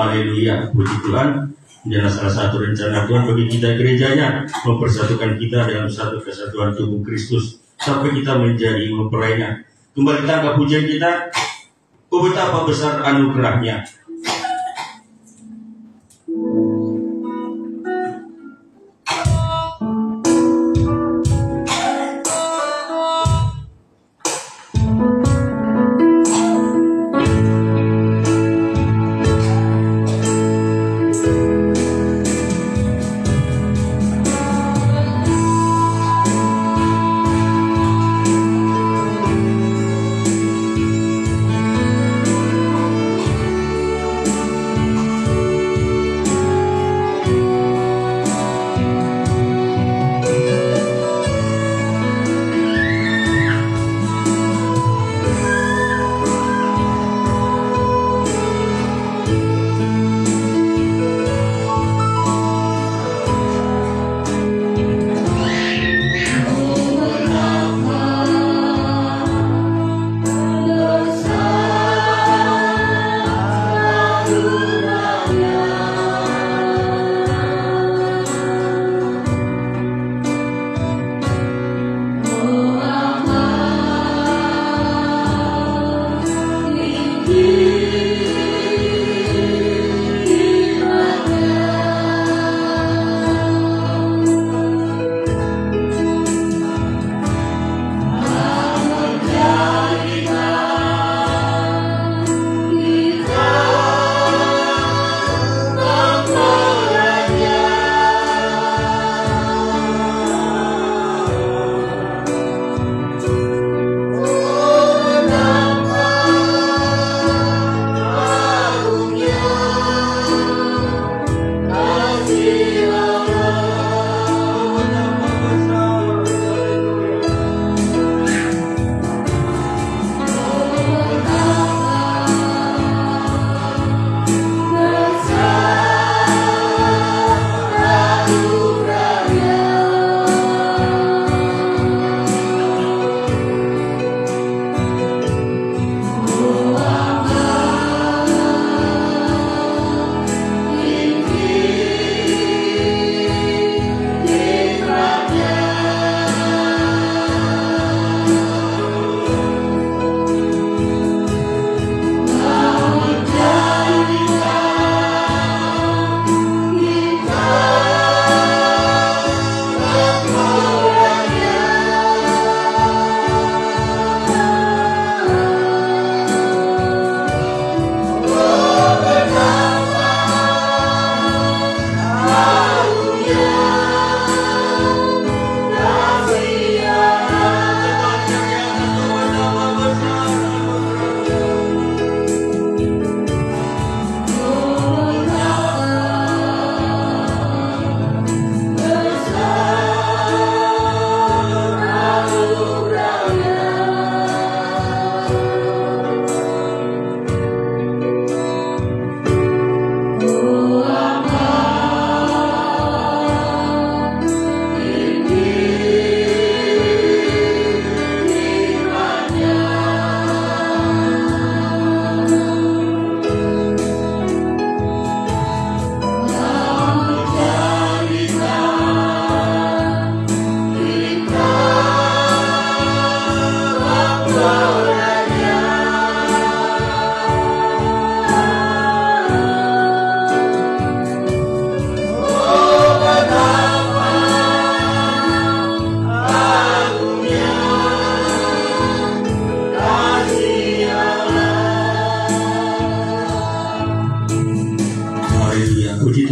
Haleluya, puji Tuhan. Adalah salah satu rencana Tuhan bagi kita gerejanya, mempersatukan kita dalam satu kesatuan tubuh Kristus sampai kita menjadi mempelainya. Kembali tangkap pujian kita, oh betapa besar anugerahnya.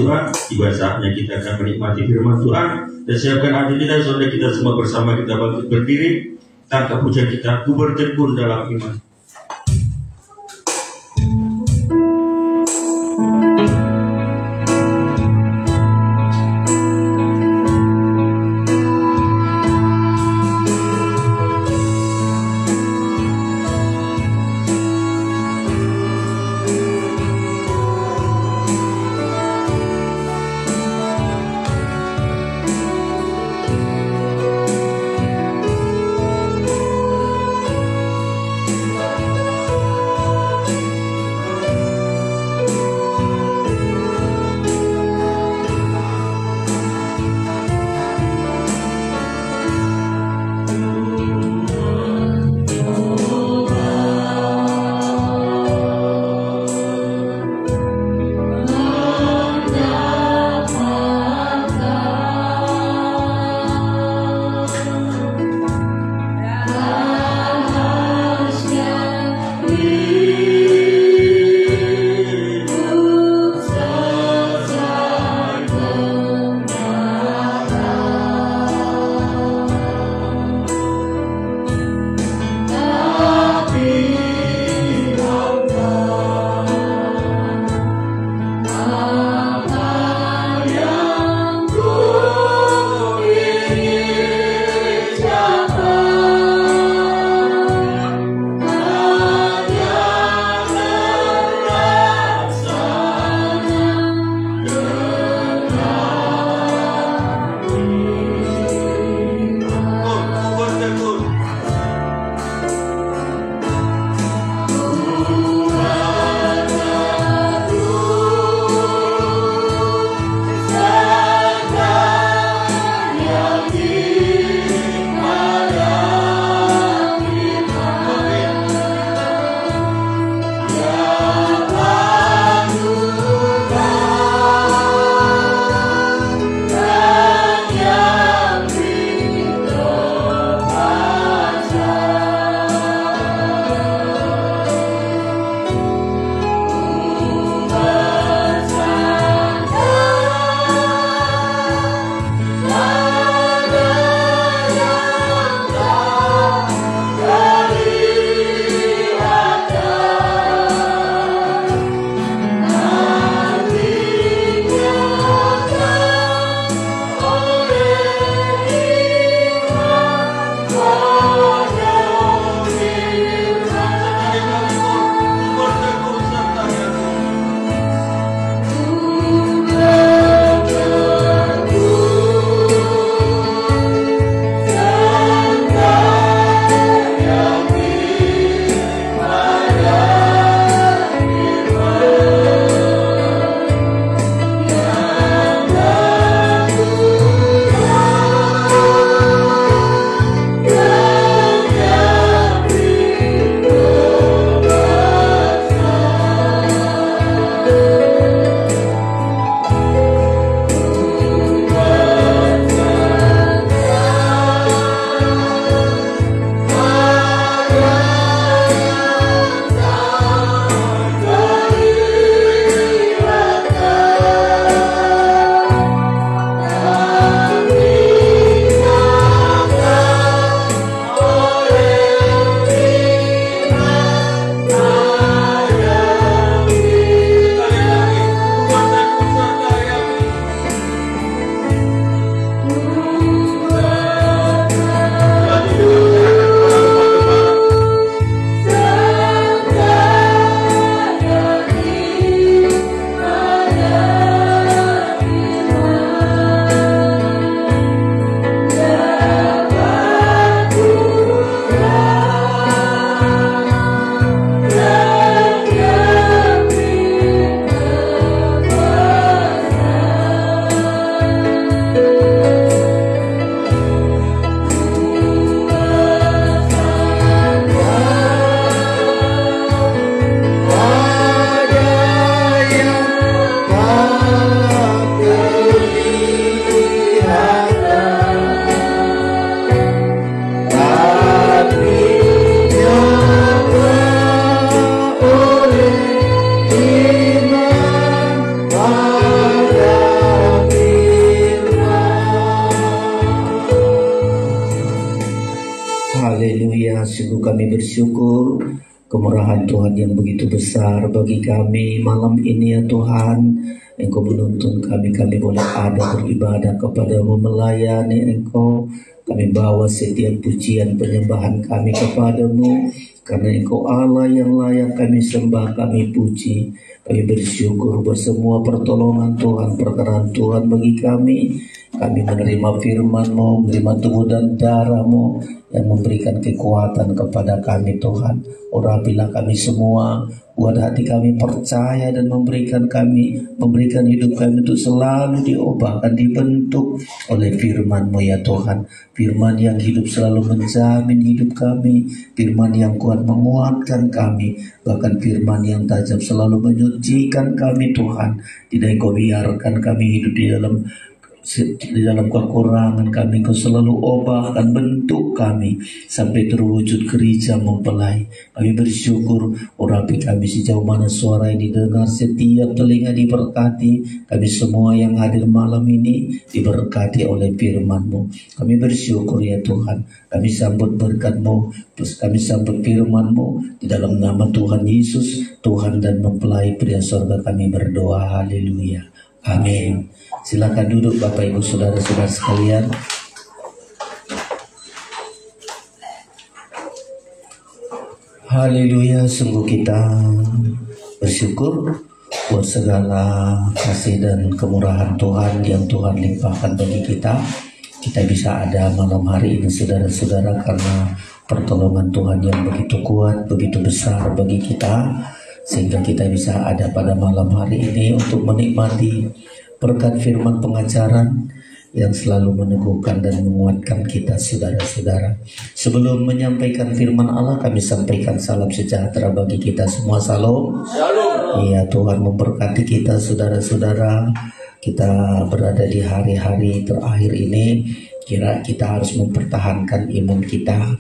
Tuhan, tiba saatnya kita akan menikmati firman Tuhan. Dan siapkan hati kita, saudara kita semua bersama kita bangkit berdiri. Tangkap pujian kita, ku bertekun dalam iman. kami bersyukur kemurahan Tuhan yang begitu besar bagi kami malam ini ya Tuhan. Engkau menuntun kami boleh ada beribadah kepadamu, melayani Engkau. Kami bawa setiap pujian penyembahan kami kepadamu, karena Engkau Allah yang layak kami sembah, kami puji. Kami bersyukur buat semua pertolongan Tuhan, perkenan Tuhan bagi kami. Kami menerima firman-Mu, menerima tubuh dan darah-Mu yang memberikan kekuatan kepada kami Tuhan. Urapilah kami semua, buat hati kami percaya dan memberikan hidup kami untuk selalu diubahkan, dibentuk oleh firman-Mu ya Tuhan. Firman yang hidup selalu menjamin hidup kami, firman yang kuat menguatkan kami, bahkan firman yang tajam selalu menyucikan kami Tuhan. Tidak Engkau biarkan kami hidup di dalam kekurangan kami. Engkau selalu ubahkan, bentuk kami sampai terwujud gereja mempelai. Kami bersyukur, urapi kami sejauh mana suara ini dengar, setiap telinga diberkati. Kami semua yang hadir malam ini diberkati oleh firman-Mu. Kami bersyukur ya Tuhan, kami sambut berkat-Mu, terus kami sambut firman-Mu di dalam nama Tuhan Yesus, Tuhan dan mempelai pria surga kami berdoa. Haleluya, amin. Silakan duduk Bapak Ibu Saudara-saudara sekalian. Haleluya, sungguh kita bersyukur buat segala kasih dan kemurahan Tuhan yang Tuhan limpahkan bagi kita. Kita bisa ada malam hari ini saudara-saudara karena pertolongan Tuhan yang begitu kuat, begitu besar bagi kita, sehingga kita bisa ada pada malam hari ini untuk menikmati berkat firman pengajaran yang selalu meneguhkan dan menguatkan kita saudara-saudara. Sebelum menyampaikan firman Allah, kami sampaikan salam sejahtera bagi kita semua. Salam. Iya, Tuhan memberkati kita saudara-saudara. Kita berada di hari-hari terakhir ini, kita harus mempertahankan iman kita.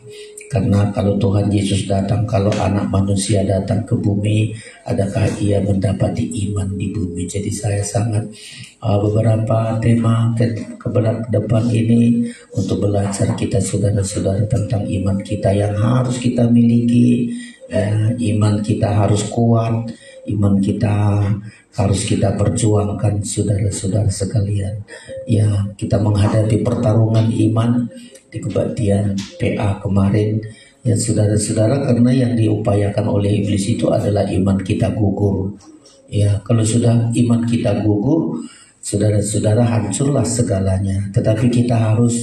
Karena kalau Tuhan Yesus datang, kalau anak manusia datang ke bumi, adakah ia mendapati iman di bumi? Jadi saya sangat beberapa tema ke depan ini untuk belajar kita saudara-saudara tentang iman kita yang harus kita miliki. Iman kita harus kuat, iman kita harus kita perjuangkan saudara-saudara sekalian. Ya, kita menghadapi pertarungan iman di kebaktian PA kemarin ya saudara-saudara, karena yang diupayakan oleh iblis itu adalah iman kita gugur. Ya, kalau sudah iman kita gugur, saudara-saudara hancurlah segalanya. Tetapi kita harus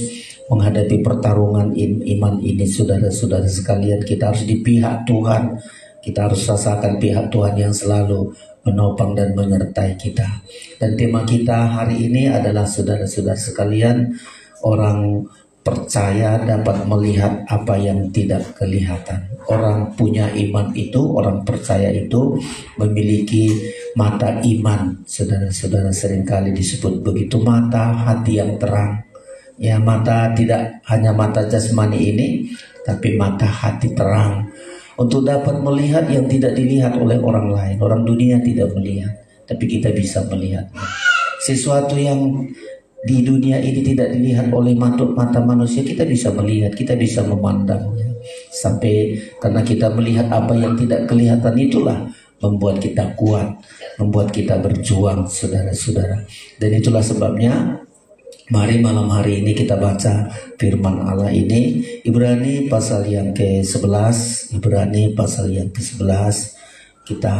menghadapi pertarungan iman ini saudara-saudara sekalian. Kita harus di pihak Tuhan. Kita harus rasakan pihak Tuhan yang selalu menopang dan menyertai kita. Dan tema kita hari ini adalah saudara-saudara sekalian, orang percaya dapat melihat apa yang tidak kelihatan. Orang punya iman itu, orang percaya itu memiliki mata iman. Saudara-saudara, seringkali disebut begitu, mata hati yang terang. Ya, mata tidak hanya mata jasmani ini, tapi mata hati terang. Untuk dapat melihat yang tidak dilihat oleh orang lain. Orang dunia tidak melihat, tapi kita bisa melihatnya. Sesuatu yang di dunia ini tidak dilihat oleh mata manusia, kita bisa melihat, kita bisa memandangnya. Sampai karena kita melihat apa yang tidak kelihatan, itulah membuat kita kuat, membuat kita berjuang saudara-saudara. Dan itulah sebabnya mari malam hari ini kita baca firman Allah ini, Ibrani pasal yang ke-11. Ibrani pasal yang ke-11 kita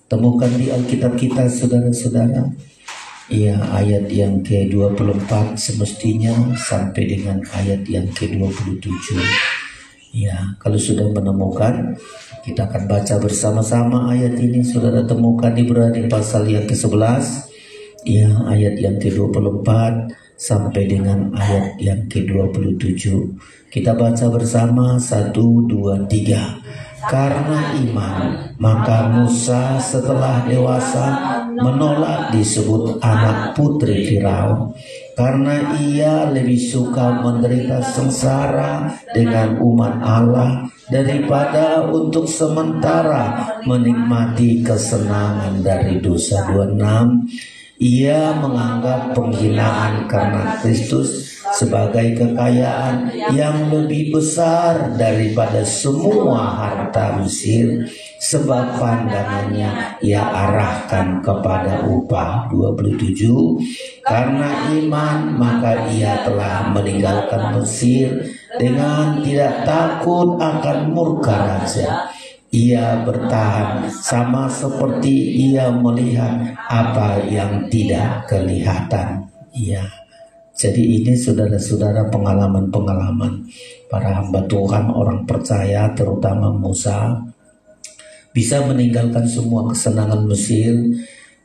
temukan di Alkitab kita saudara-saudara. Ya, ayat yang ke-24 semestinya sampai dengan ayat yang ke-27. Ya, kalau sudah menemukan, kita akan baca bersama-sama ayat ini. Saudara temukan di Ibrani pasal yang ke-11, ya, ayat yang ke-24 sampai dengan ayat yang ke-27. Kita baca bersama, 1, 2, 3. Karena iman, maka Musa setelah dewasa menolak disebut anak putri Firaun, karena ia lebih suka menderita sengsara dengan umat Allah daripada untuk sementara menikmati kesenangan dari dosa. 26. Ia menganggap penghinaan karena Kristus sebagai kekayaan yang lebih besar daripada semua harta Mesir, sebab pandangannya ia arahkan kepada upah. 27. Karena iman maka ia telah meninggalkan Mesir dengan tidak takut akan murka raja. Ia bertahan sama seperti ia melihat apa yang tidak kelihatan. Ya, jadi ini saudara-saudara pengalaman-pengalaman para hamba Tuhan, orang percaya, terutama Musa, bisa meninggalkan semua kesenangan Mesir,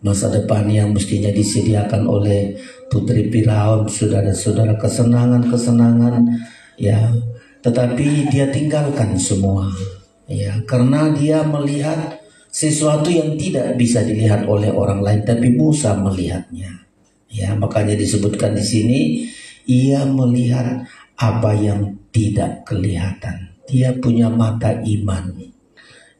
masa depan yang mestinya disediakan oleh putri Firaun, saudara-saudara, kesenangan-kesenangan, ya, tetapi dia tinggalkan semua. Ya, karena dia melihat sesuatu yang tidak bisa dilihat oleh orang lain, tapi Musa melihatnya. Ya, makanya disebutkan di sini, ia melihat apa yang tidak kelihatan. Dia punya mata iman.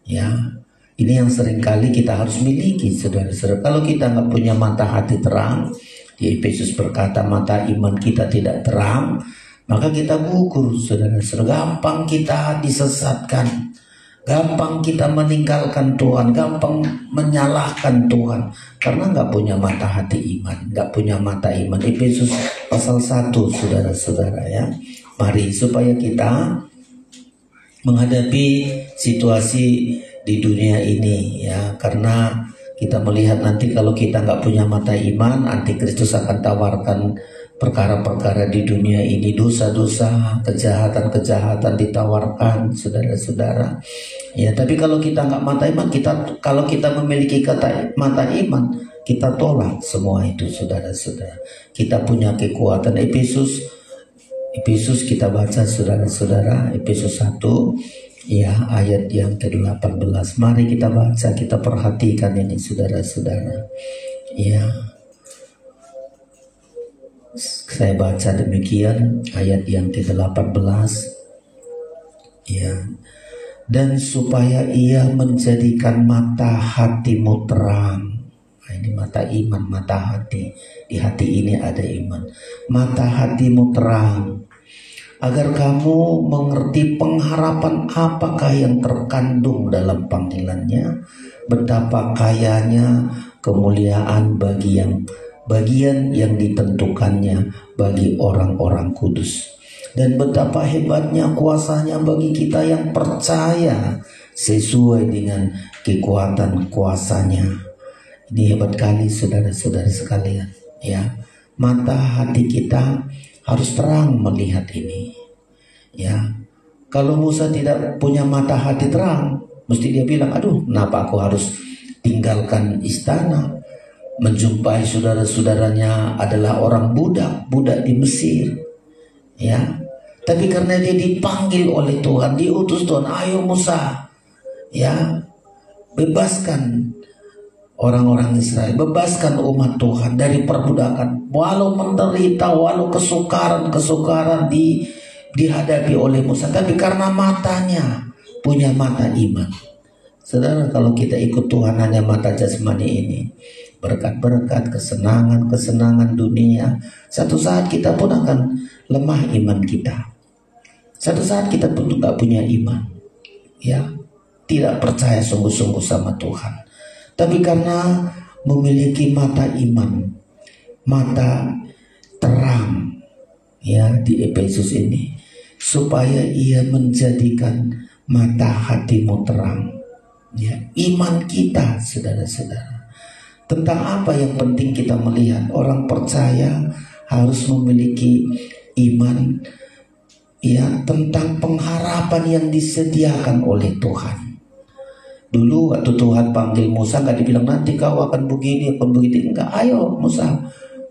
Ya, ini yang seringkali kita harus miliki, saudara-saudara. Kalau kita nggak punya mata hati terang, di Efesus berkata mata iman kita tidak terang, maka kita gugur, saudara-saudara. Gampang kita disesatkan. Gampang kita meninggalkan Tuhan, gampang menyalahkan Tuhan, karena nggak punya mata hati iman, nggak punya mata iman. Efesus pasal 1, saudara-saudara, ya. Mari supaya kita menghadapi situasi di dunia ini, ya, karena kita melihat nanti kalau kita nggak punya mata iman, Antikristus akan tawarkan perkara-perkara di dunia ini, dosa-dosa, kejahatan-kejahatan ditawarkan, saudara-saudara. Ya, tapi kalau kita nggak mata iman, kalau kita memiliki mata iman, kita tolak semua itu, saudara-saudara. Kita punya kekuatan. Efesus kita baca, saudara-saudara, Efesus 1, ya, ayat yang ke-18. Mari kita baca, kita perhatikan ini, saudara-saudara. Ya, saya baca demikian ayat yang ke-18, ya. Dan supaya ia menjadikan mata hatimu terang. Nah, ini mata iman, mata hati. Di hati ini ada iman. Mata hatimu terang, agar kamu mengerti pengharapan apakah yang terkandung dalam panggilannya, betapa kayanya kemuliaan bagian yang ditentukannya bagi orang-orang kudus, dan betapa hebatnya kuasanya bagi kita yang percaya sesuai dengan kekuatan kuasanya. Ini hebat kali, saudara-saudara sekalian, ya. Mata hati kita harus terang melihat ini, ya. Kalau Musa tidak punya mata hati terang, mesti dia bilang, aduh, kenapa aku harus tinggalkan istana, menjumpai saudara-saudaranya adalah orang budak di Mesir, ya. Tapi karena dia dipanggil oleh Tuhan, diutus Tuhan, ayo Musa, ya, bebaskan orang-orang Israel, bebaskan umat Tuhan dari perbudakan, walau menderita, walau kesukaran dihadapi oleh Musa, tapi karena matanya punya mata iman. Saudara, kalau kita ikut Tuhan hanya mata jasmani ini, berkat-berkat, kesenangan dunia, satu saat kita pun akan lemah iman kita. Satu saat kita pun tidak punya iman, ya, tidak percaya sungguh-sungguh sama Tuhan. Tapi karena memiliki mata iman, mata terang, ya, di Efesus ini, supaya ia menjadikan mata hatimu terang, ya, iman kita, saudara-saudara. Tentang apa yang penting kita melihat? Orang percaya harus memiliki iman, ya, tentang pengharapan yang disediakan oleh Tuhan. Dulu waktu Tuhan panggil Musa, gak dibilang nanti kau akan begini, akan begitu. Enggak, ayo Musa,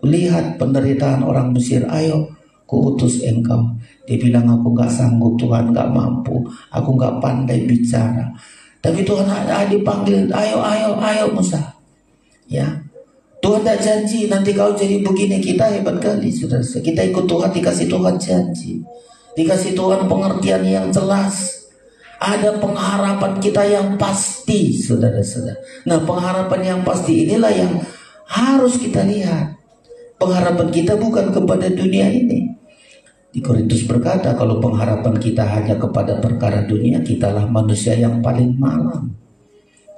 lihat penderitaan orang Mesir, ayo kuutus engkau. Dia bilang, aku gak sanggup Tuhan, gak mampu, aku gak pandai bicara. Tapi Tuhan dipanggil, ayo Musa, ya. Tuhan tak janji nanti kau jadi begini. Kita hebat kali, saudara. Kita ikut Tuhan, dikasih Tuhan janji, dikasih Tuhan pengertian yang jelas, ada pengharapan kita yang pasti, saudara-saudara. Nah, pengharapan yang pasti inilah yang harus kita lihat. Pengharapan kita bukan kepada dunia ini. Di Korintus berkata, kalau pengharapan kita hanya kepada perkara dunia, kitalah manusia yang paling malang.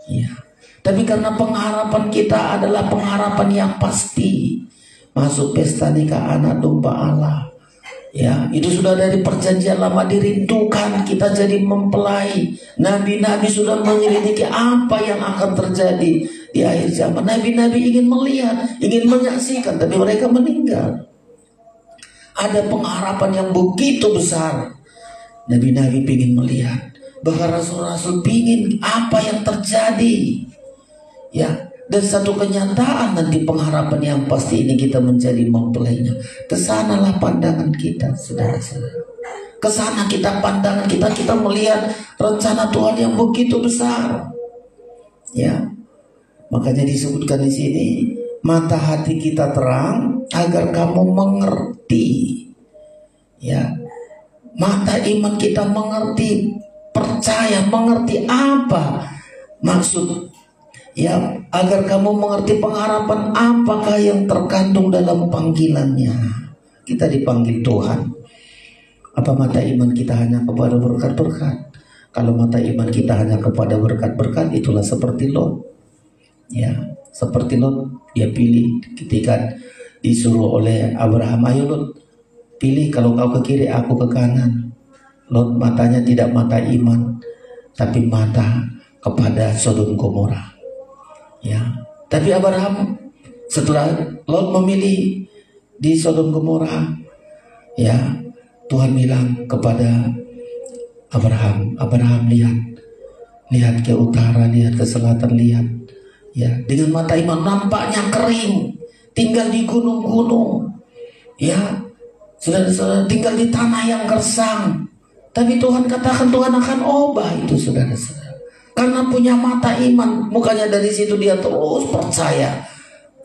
Ya. Tapi karena pengharapan kita adalah pengharapan yang pasti, masuk pesta nikah anak domba Allah. Ya, itu sudah dari perjanjian lama dirindukan, kita jadi mempelai. Nabi-nabi sudah menyelidiki apa yang akan terjadi di akhir zaman. Nabi-nabi ingin melihat, ingin menyaksikan, tapi mereka meninggal. Ada pengharapan yang begitu besar. Nabi-nabi ingin melihat, bahkan rasul-rasul ingin apa yang terjadi. Ya, dan satu kenyataan nanti pengharapan yang pasti ini kita menjadi mempelainya. Kesanalah pandangan kita, saudara-saudara. Kesana kita pandangan kita melihat rencana Tuhan yang begitu besar. Ya, makanya disebutkan di sini, mata hati kita terang agar kamu mengerti. Ya, mata iman kita mengerti, percaya, mengerti apa maksud. Ya, agar kamu mengerti pengharapan apakah yang terkandung dalam panggilannya. Kita dipanggil Tuhan. Apa mata iman kita hanya kepada berkat-berkat? Kalau mata iman kita hanya kepada berkat-berkat, itulah seperti Lot. Ya, seperti Lot, dia pilih ketika disuruh oleh Abraham, ayo Lot, pilih, kalau kau ke kiri, aku ke kanan. Lot matanya tidak mata iman, tapi mata kepada Sodom Gomora. Ya, tapi Abraham setelah Lot memilih di Sodom Gomora, ya, Tuhan bilang kepada Abraham, lihat ke utara, lihat ke selatan, lihat. Ya, dengan mata iman nampaknya kering, tinggal di gunung-gunung. Ya, saudara-saudara, tinggal di tanah yang gersang. Tapi Tuhan katakan Tuhan akan ubah itu, saudara-saudara. Karena punya mata iman, bukannya dari situ dia terus percaya.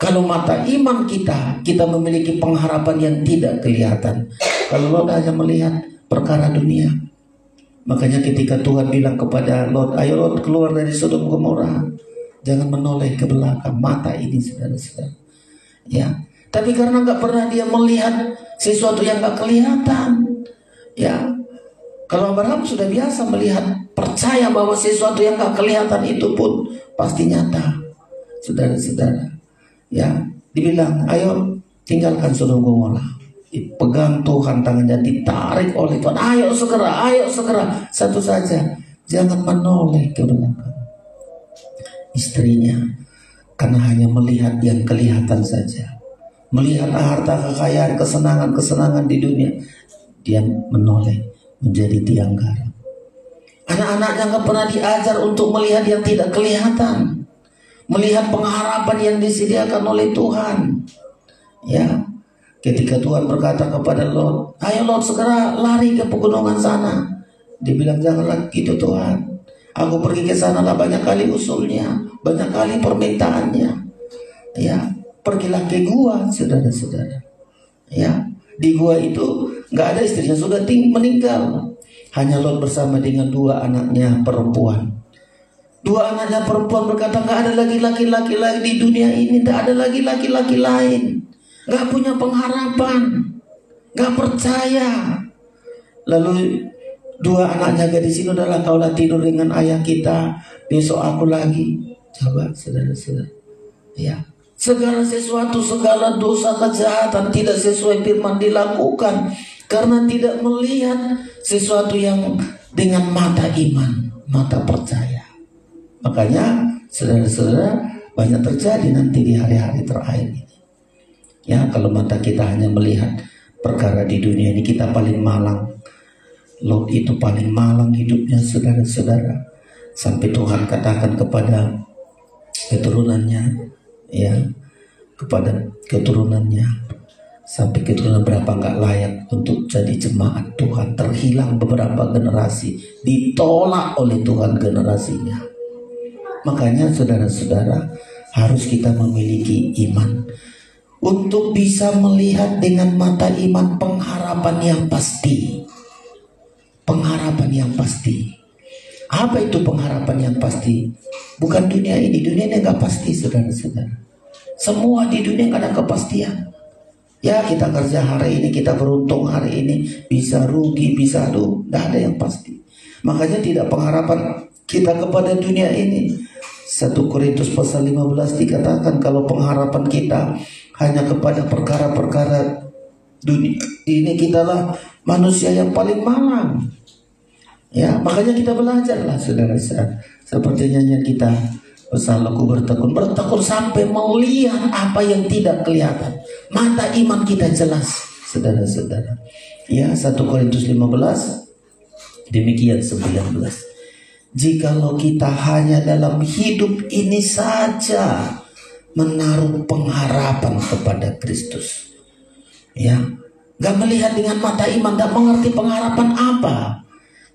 Kalau mata iman kita memiliki pengharapan yang tidak kelihatan. Kalau Lot hanya melihat perkara dunia. Makanya ketika Tuhan bilang kepada Lot, ayo Lot keluar dari Sodom Gomora, jangan menoleh ke belakang. Mata ini, saudara-saudara. Ya, tapi karena nggak pernah dia melihat sesuatu yang nggak kelihatan. Ya, kalau Abraham sudah biasa melihat, percaya bahwa sesuatu yang gak kelihatan itu pun pasti nyata, saudara-saudara. Ya, dibilang, ayo tinggalkan Sodom Gomora. Dipegang Tuhan tangannya, ditarik oleh Tuhan. Ayo segera. Satu saja, jangan menoleh ke belakang. Istrinya, karena hanya melihat yang kelihatan saja, melihat harta kekayaan, kesenangan di dunia, dia menoleh menjadi tiang garam. Anak-anaknya gak pernah diajar untuk melihat yang tidak kelihatan, melihat pengharapan yang disediakan oleh Tuhan. Ya, ketika Tuhan berkata kepada Lot, ayo Lot segera lari ke pegunungan sana. Dia bilang, janganlah gitu Tuhan, aku pergi ke sana lah, banyak kali usulnya, banyak kali permintaannya. Ya, pergilah ke gua, saudara-saudara. Ya, di gua itu gak ada, istrinya sudah meninggal. Hanya Lot bersama dengan dua anaknya perempuan. Dua anaknya perempuan berkata, gak ada lagi laki-laki lain di dunia ini, gak ada lagi laki-laki lain. Gak punya pengharapan, gak percaya. Lalu dua anaknya gadis ini, udahlah kaulah tidur dengan ayah kita, besok aku lagi. Coba saudara-saudara. Ya, segala sesuatu, segala dosa, kejahatan tidak sesuai firman dilakukan karena tidak melihat sesuatu yang dengan mata iman, mata percaya. Makanya saudara-saudara, banyak terjadi nanti di hari-hari terakhir ini. Ya, kalau mata kita hanya melihat perkara di dunia ini, kita paling malang. Lot itu paling malang hidupnya, saudara-saudara. Sampai Tuhan katakan kepada keturunannya, ya, kepada keturunannya, sampai keturunan berapa nggak layak untuk jadi jemaat Tuhan, terhilang beberapa generasi, ditolak oleh Tuhan generasinya. Makanya saudara-saudara, harus kita memiliki iman untuk bisa melihat dengan mata iman pengharapan yang pasti. Pengharapan yang pasti. Apa itu pengharapan yang pasti? Bukan dunia ini. Dunia ini gak pasti, saudara-saudara. Semua di dunia gak ada kepastian. Ya kita kerja hari ini, kita beruntung hari ini, bisa rugi, bisa tidak ada yang pasti. Makanya tidak pengharapan kita kepada dunia ini. 1 Korintus pasal 15 dikatakan kalau pengharapan kita hanya kepada perkara-perkara dunia ini, kitalah manusia yang paling malang. Ya, makanya kita belajarlah saudara-saudara. Seperti nyanyian kita, Bersalaku bertekun sampai melihat apa yang tidak kelihatan. Mata iman kita jelas, saudara-saudara. Ya, 1 Korintus 15 demikian 19. Jikalau kita hanya dalam hidup ini saja menaruh pengharapan kepada Kristus, ya, gak melihat dengan mata iman, gak mengerti pengharapan apa.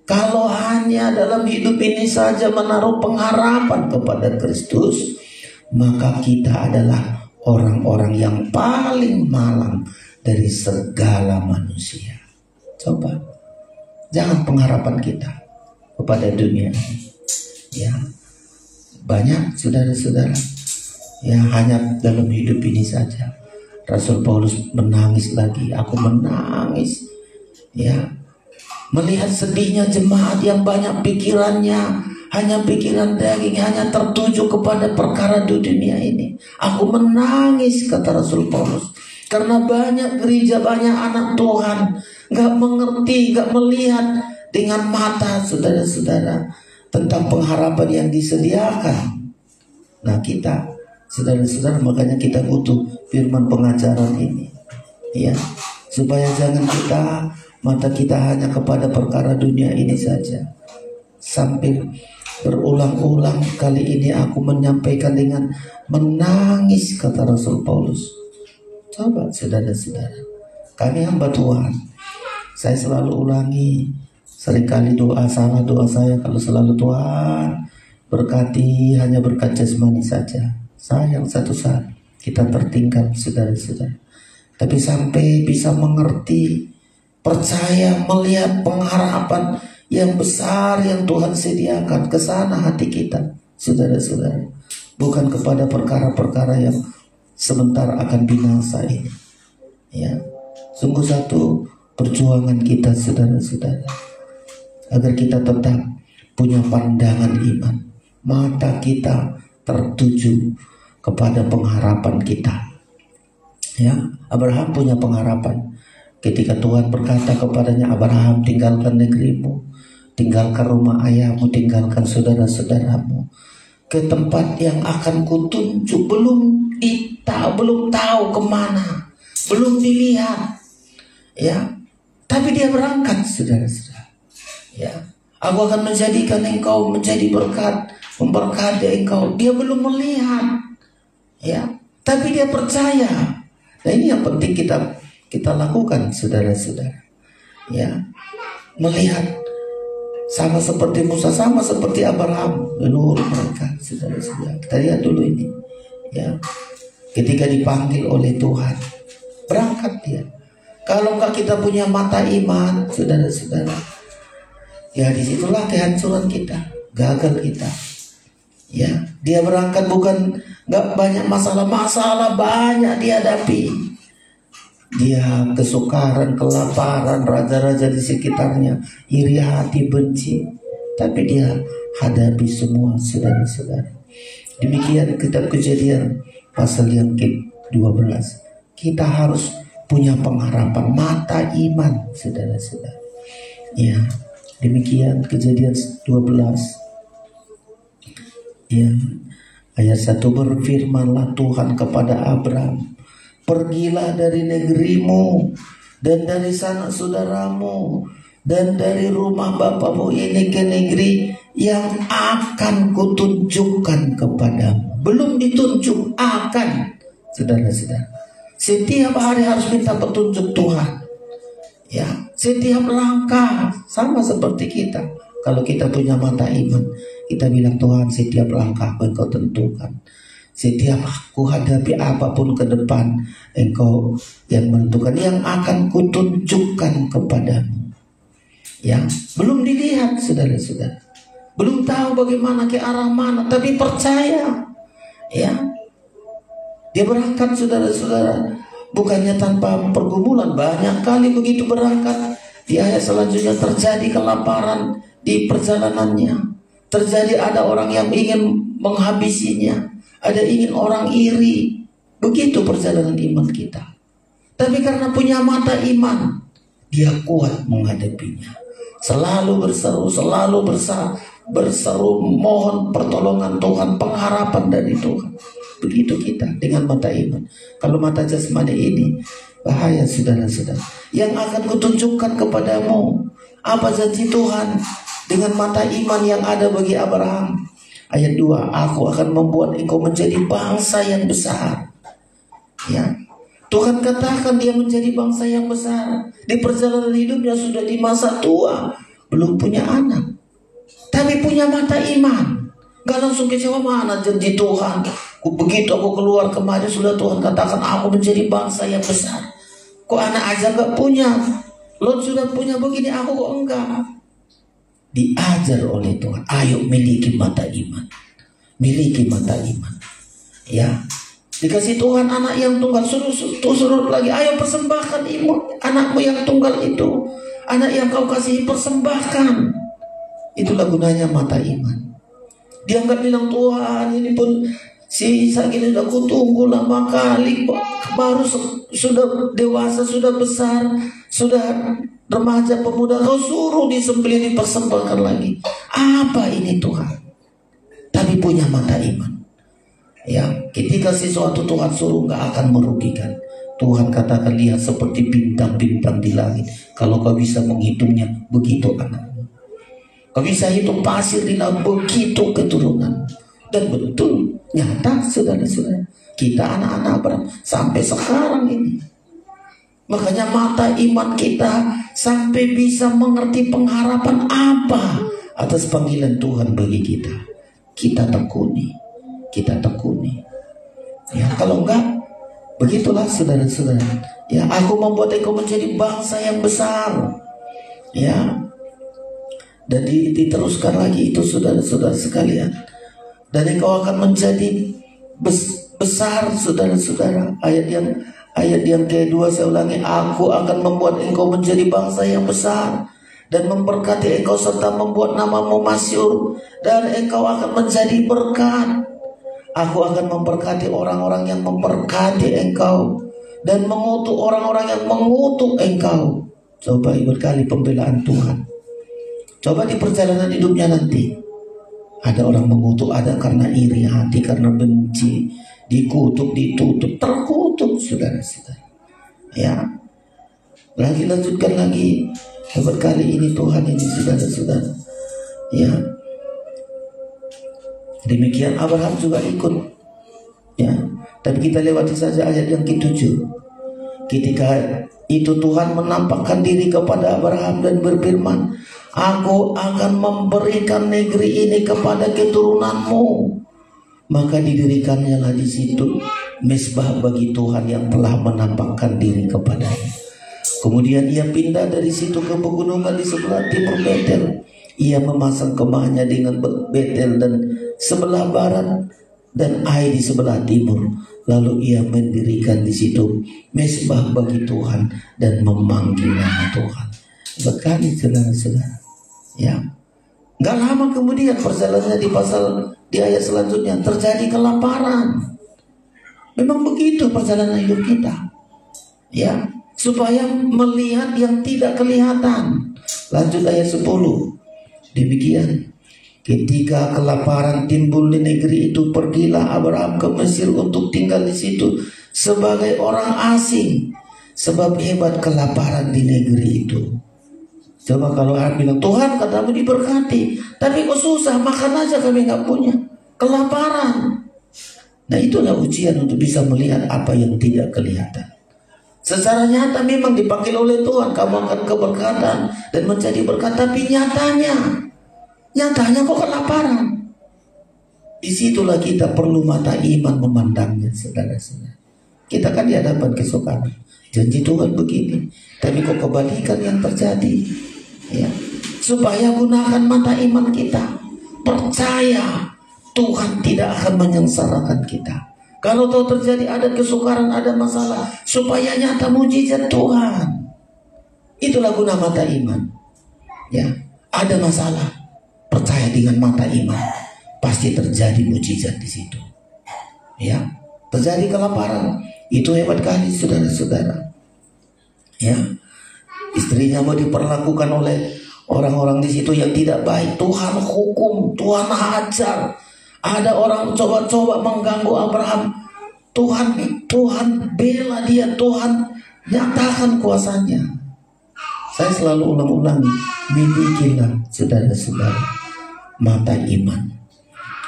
Kalau hanya dalam hidup ini saja menaruh pengharapan kepada Kristus, maka kita adalah orang-orang yang paling malang dari segala manusia. Coba, jangan pengharapan kita kepada dunia ini. Ya, banyak saudara-saudara, ya hanya dalam hidup ini saja. Rasul Paulus menangis lagi, aku menangis, ya, melihat sedihnya jemaat yang banyak pikirannya hanya pikiran daging, hanya tertuju kepada perkara dunia ini. Aku menangis, kata Rasul Paulus, karena banyak gereja, banyak anak Tuhan gak mengerti, gak melihat dengan mata saudara-saudara tentang pengharapan yang disediakan. Nah kita, saudara-saudara, makanya kita butuh firman pengajaran ini, ya, supaya jangan mata kita hanya kepada perkara dunia ini saja. Sampai berulang-ulang kali ini aku menyampaikan dengan menangis, kata Rasul Paulus. Coba saudara-saudara, kami hamba Tuhan, saya selalu ulangi, seringkali doa saya kalau selalu Tuhan berkati hanya berkat jasmani saja. Sayang satu saat kita tertinggal saudara-saudara. Tapi sampai bisa mengerti, percaya, melihat pengharapan yang besar yang Tuhan sediakan, ke sana hati kita, saudara-saudara, bukan kepada perkara-perkara yang sebentar akan binasa ini. Ya, sungguh satu perjuangan kita, saudara-saudara, agar kita tetap punya pandangan iman, mata kita tertuju kepada pengharapan kita. Ya, Abraham punya pengharapan. Ketika Tuhan berkata kepadanya, Abraham, tinggalkan negerimu, tinggalkan rumah ayahmu, tinggalkan saudara-saudaramu, ke tempat yang akan kutunjuk. Belum tahu kemana, belum dilihat, ya, tapi dia berangkat, saudara-saudara. Ya, aku akan menjadikan engkau menjadi berkat, memberkati engkau. Dia belum melihat, ya, tapi dia percaya. Nah ini yang penting kita lakukan, saudara-saudara, ya, melihat sama seperti Musa, sama seperti Abraham, leluhur mereka, saudara-saudara. Kita lihat dulu ini, ya, ketika dipanggil oleh Tuhan, berangkat dia. Kalau enggak kita punya mata iman, saudara-saudara, ya disitulah kehancuran kita, gagal kita. Ya, dia berangkat bukan enggak banyak masalah banyak dihadapi. Dia kesukaran, kelaparan, raja-raja di sekitarnya iri hati, benci, tapi dia hadapi semua, saudara-saudara. Demikian kitab Kejadian pasal yang ke-12. Kita harus punya pengharapan, mata iman, saudara-saudara. Ya, demikian Kejadian 12. Ya, ayat 1, berfirmanlah Tuhan kepada Abram, pergilah dari negerimu dan dari sanak saudaramu dan dari rumah bapamu ini ke negeri yang akan kutunjukkan kepadamu. Belum ditunjuk, akan, saudara-saudara. Setiap hari harus minta petunjuk Tuhan. Ya, setiap langkah sama seperti kita. Kalau kita punya mata iman, kita bilang, Tuhan, setiap langkah Engkau tentukan. Setiap aku hadapi apapun ke depan, Engkau yang menentukan, yang akan kutunjukkan kepadamu. Ya, belum dilihat, saudara-saudara, belum tahu bagaimana, ke arah mana, tapi percaya. Ya, dia berangkat, saudara-saudara, bukannya tanpa pergumulan, banyak kali begitu berangkat. Di ayat selanjutnya terjadi kelaparan di perjalanannya. Terjadi ada orang yang ingin menghabisinya, ada ingin orang iri. Begitu perjalanan iman kita. Tapi karena punya mata iman, dia kuat menghadapinya. Selalu berseru, selalu berseru mohon pertolongan Tuhan, pengharapan dari Tuhan. Begitu kita dengan mata iman. Kalau mata jasmani ini bahaya, saudara-saudara. Yang akan kutunjukkan kepadamu apa janji Tuhan dengan mata iman yang ada bagi Abraham. Ayat 2, aku akan membuat engkau menjadi bangsa yang besar. Ya, Tuhan katakan dia menjadi bangsa yang besar. Di perjalanan hidupnya sudah di masa tua, belum punya anak, tapi punya mata iman. Gak langsung kecewa, mana janji Tuhan. Begitu aku keluar kemarin sudah Tuhan katakan aku menjadi bangsa yang besar. Kok anak aja gak punya? Lot sudah punya begini, aku kok enggak? Diajar oleh Tuhan, ayo miliki mata iman. Miliki mata iman. Ya, dikasih Tuhan anak yang tunggal, suruh lagi, ayo persembahkan anakmu yang tunggal itu. Anak yang kau kasih persembahkan. Itulah gunanya mata iman. Dia nggak bilang, Tuhan ini pun si Ishak ini udah kutunggu lama kali, baru sudah dewasa, sudah besar, sudah remaja pemuda, kau suruh disembelih, dipersembahkan lagi. Apa ini Tuhan? Tapi punya mata iman. Ya, ketika sesuatu Tuhan suruh nggak akan merugikan. Tuhan katakan, lihat seperti bintang-bintang di langit. Kalau kau bisa menghitungnya, begitu anakmu. Kau bisa hitung pasir di laut, begitu keturunan. Dan betul, nyata saudara-saudara, kita anak-anak Abraham sampai sekarang ini. Makanya mata iman kita sampai bisa mengerti pengharapan apa atas panggilan Tuhan bagi kita. Kita tekuni. Ya, kalau enggak, begitulah saudara-saudara. Ya, aku membuat engkau menjadi bangsa yang besar. Ya, dan diteruskan lagi itu saudara-saudara sekalian. Dan engkau akan menjadi besar, saudara-saudara. Ayat yang kedua saya ulangi, aku akan membuat engkau menjadi bangsa yang besar dan memberkati engkau serta membuat namamu masyhur, dan engkau akan menjadi berkat. Aku akan memberkati orang-orang yang memberkati engkau dan mengutuk orang-orang yang mengutuk engkau. Coba berkali pembelaan Tuhan. Coba di perjalanan hidupnya nanti, ada orang mengutuk, ada karena iri hati, karena benci, dikutuk, ditutup, terkutuk, saudara-saudara. Ya, lanjutkan lagi. Hebat kali ini Tuhan ini, saudara-saudara. Ya, demikian Abraham juga ikut. Ya, tapi kita lewati saja ayat yang ke-7. Ketika itu Tuhan menampakkan diri kepada Abraham dan berfirman, aku akan memberikan negeri ini kepada keturunanmu. Maka didirikannya lah di situ mezbah bagi Tuhan yang telah menampakkan diri kepadanya. Kemudian ia pindah dari situ ke pegunungan di sebelah timur Betel. Ia memasang kemahnya dengan Betel dan sebelah barat dan Ai di sebelah timur. Lalu ia mendirikan di situ mezbah bagi Tuhan dan memanggil nama Tuhan. Berkali saudara-saudara. Ya, nggak lama kemudian perjalanannya di ayat selanjutnya terjadi kelaparan. Memang begitu perjalanan hidup kita. Ya, supaya melihat yang tidak kelihatan. Lanjut ayat 10. Demikian, ketika kelaparan timbul di negeri itu, pergilah Abraham ke Mesir untuk tinggal di situ sebagai orang asing, sebab hebat kelaparan di negeri itu. Coba kalau orang bilang, Tuhan katamu diberkati, tapi kok susah, makan aja kami nggak punya, kelaparan. Nah, itulah ujian untuk bisa melihat apa yang tidak kelihatan. Secara nyata memang dipanggil oleh Tuhan, kamu akan keberkatan dan menjadi berkat, tapi nyatanya kok kelaparan. Disitulah kita perlu mata iman memandangnya, saudara-saudara. Kita kan di hadapan kesukaan, janji Tuhan begini, tapi kok kebalikan yang terjadi. Ya, supaya gunakan mata iman kita, percaya Tuhan tidak akan menyengsarakan kita. Kalau tahu terjadi ada kesukaran, ada masalah, supaya nyata mujizat Tuhan. Itulah guna mata iman. Ya, ada masalah, percaya dengan mata iman, pasti terjadi mujizat di situ. Ya, terjadi kelaparan, itu hebat kali saudara-saudara. Ya, istrinya mau diperlakukan oleh orang-orang di situ yang tidak baik, Tuhan hukum, Tuhan hajar. Ada orang coba-coba mengganggu Abraham, Tuhan bela dia, Tuhan nyatakan kuasanya. Saya selalu ulang-ulangi, milikilah saudara-saudara mata iman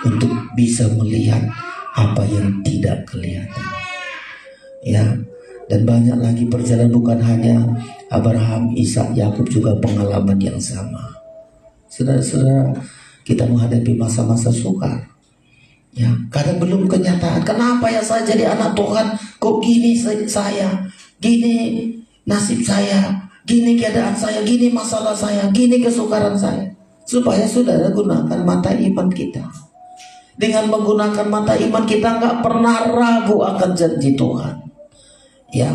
untuk bisa melihat apa yang tidak kelihatan. Ya, dan banyak lagi perjalanan, bukan hanya Abraham, Ishak, Yakub juga pengalaman yang sama. Saudara-saudara, kita menghadapi masa-masa sukar. Ya, kadang belum kenyataan. Kenapa ya saya jadi anak Tuhan? Kok gini saya? Gini nasib saya? Gini keadaan saya? Gini masalah saya? Gini kesukaran saya? Supaya saudara gunakan mata iman kita. Dengan menggunakan mata iman kita nggak pernah ragu akan janji Tuhan. Ya,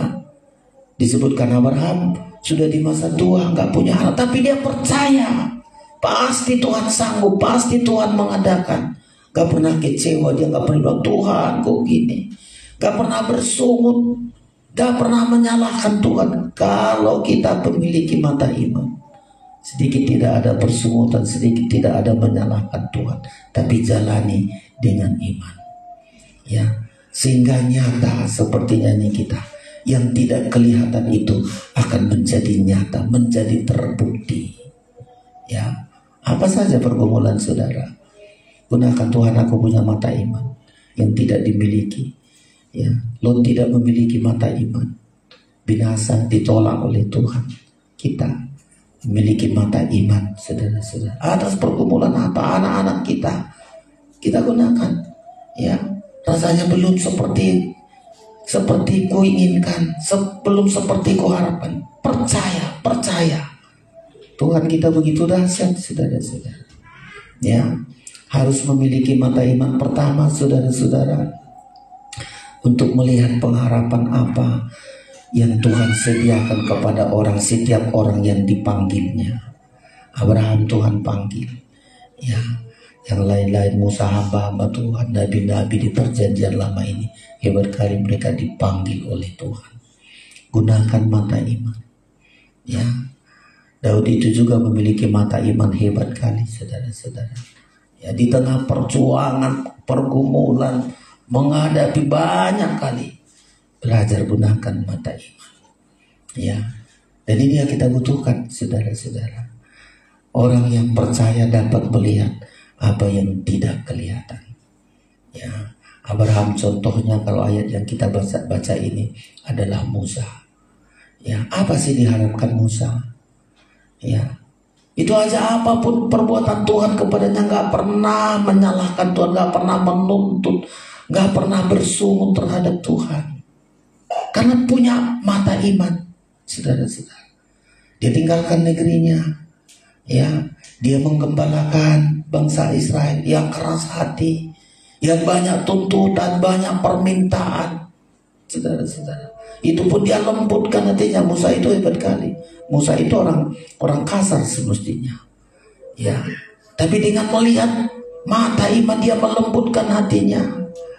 disebutkan Abraham sudah di masa tua, nggak punya anak, tapi dia percaya pasti Tuhan sanggup, pasti Tuhan mengadakan. Gak pernah kecewa, dia gak pernah bilang Tuhan kok gini, gak pernah bersungut, gak pernah menyalahkan Tuhan. Kalau kita memiliki mata iman, sedikit tidak ada persungutan, sedikit tidak ada menyalahkan Tuhan, tapi jalani dengan iman. Ya, sehingga nyata seperti nyanyi kita, yang tidak kelihatan itu akan menjadi nyata, menjadi terbukti. Ya, apa saja pergumulan saudara, gunakan Tuhan, aku punya mata iman yang tidak dimiliki. Ya, Lot tidak memiliki mata iman, binasa ditolak oleh Tuhan. Kita memiliki mata iman, saudara-saudara. Atas pergumulan apa anak-anak kita gunakan. Ya, rasanya belum seperti ku inginkan, belum seperti ku harapkan. Percaya. Tuhan kita begitu dahsyat, saudara-saudara. Ya, harus memiliki mata iman pertama, saudara-saudara, untuk melihat pengharapan apa yang Tuhan sediakan kepada setiap orang yang dipanggilnya. Abraham Tuhan panggil, ya, yang lain-lain Musa hamba-hamba Tuhan, nabi-nabi di perjanjian lama ini, hebat kali mereka dipanggil oleh Tuhan. Gunakan mata iman. Ya, Daud itu juga memiliki mata iman hebat kali, saudara-saudara. Ya, di tengah perjuangan, pergumulan, menghadapi banyak kali, belajar gunakan mata iman. Ya, dan ini yang kita butuhkan, saudara-saudara. Orang yang percaya dapat melihat apa yang tidak kelihatan. Ya, Abraham contohnya, kalau ayat yang kita baca ini adalah Musa. Ya, apa sih diharapkan Musa? Ya, itu aja, apapun perbuatan Tuhan kepadanya, gak pernah menyalahkan Tuhan, gak pernah menuntut, gak pernah bersungut terhadap Tuhan. Karena punya mata iman, saudara-saudara. Dia tinggalkan negerinya, ya, dia menggembalakan bangsa Israel yang keras hati, yang banyak tuntutan, banyak permintaan, saudara-saudara. Itu pun dia lembutkan hatinya. Musa itu hebat kali. Musa itu orang kasar semestinya, ya, tapi dengan melihat mata iman dia melembutkan hatinya.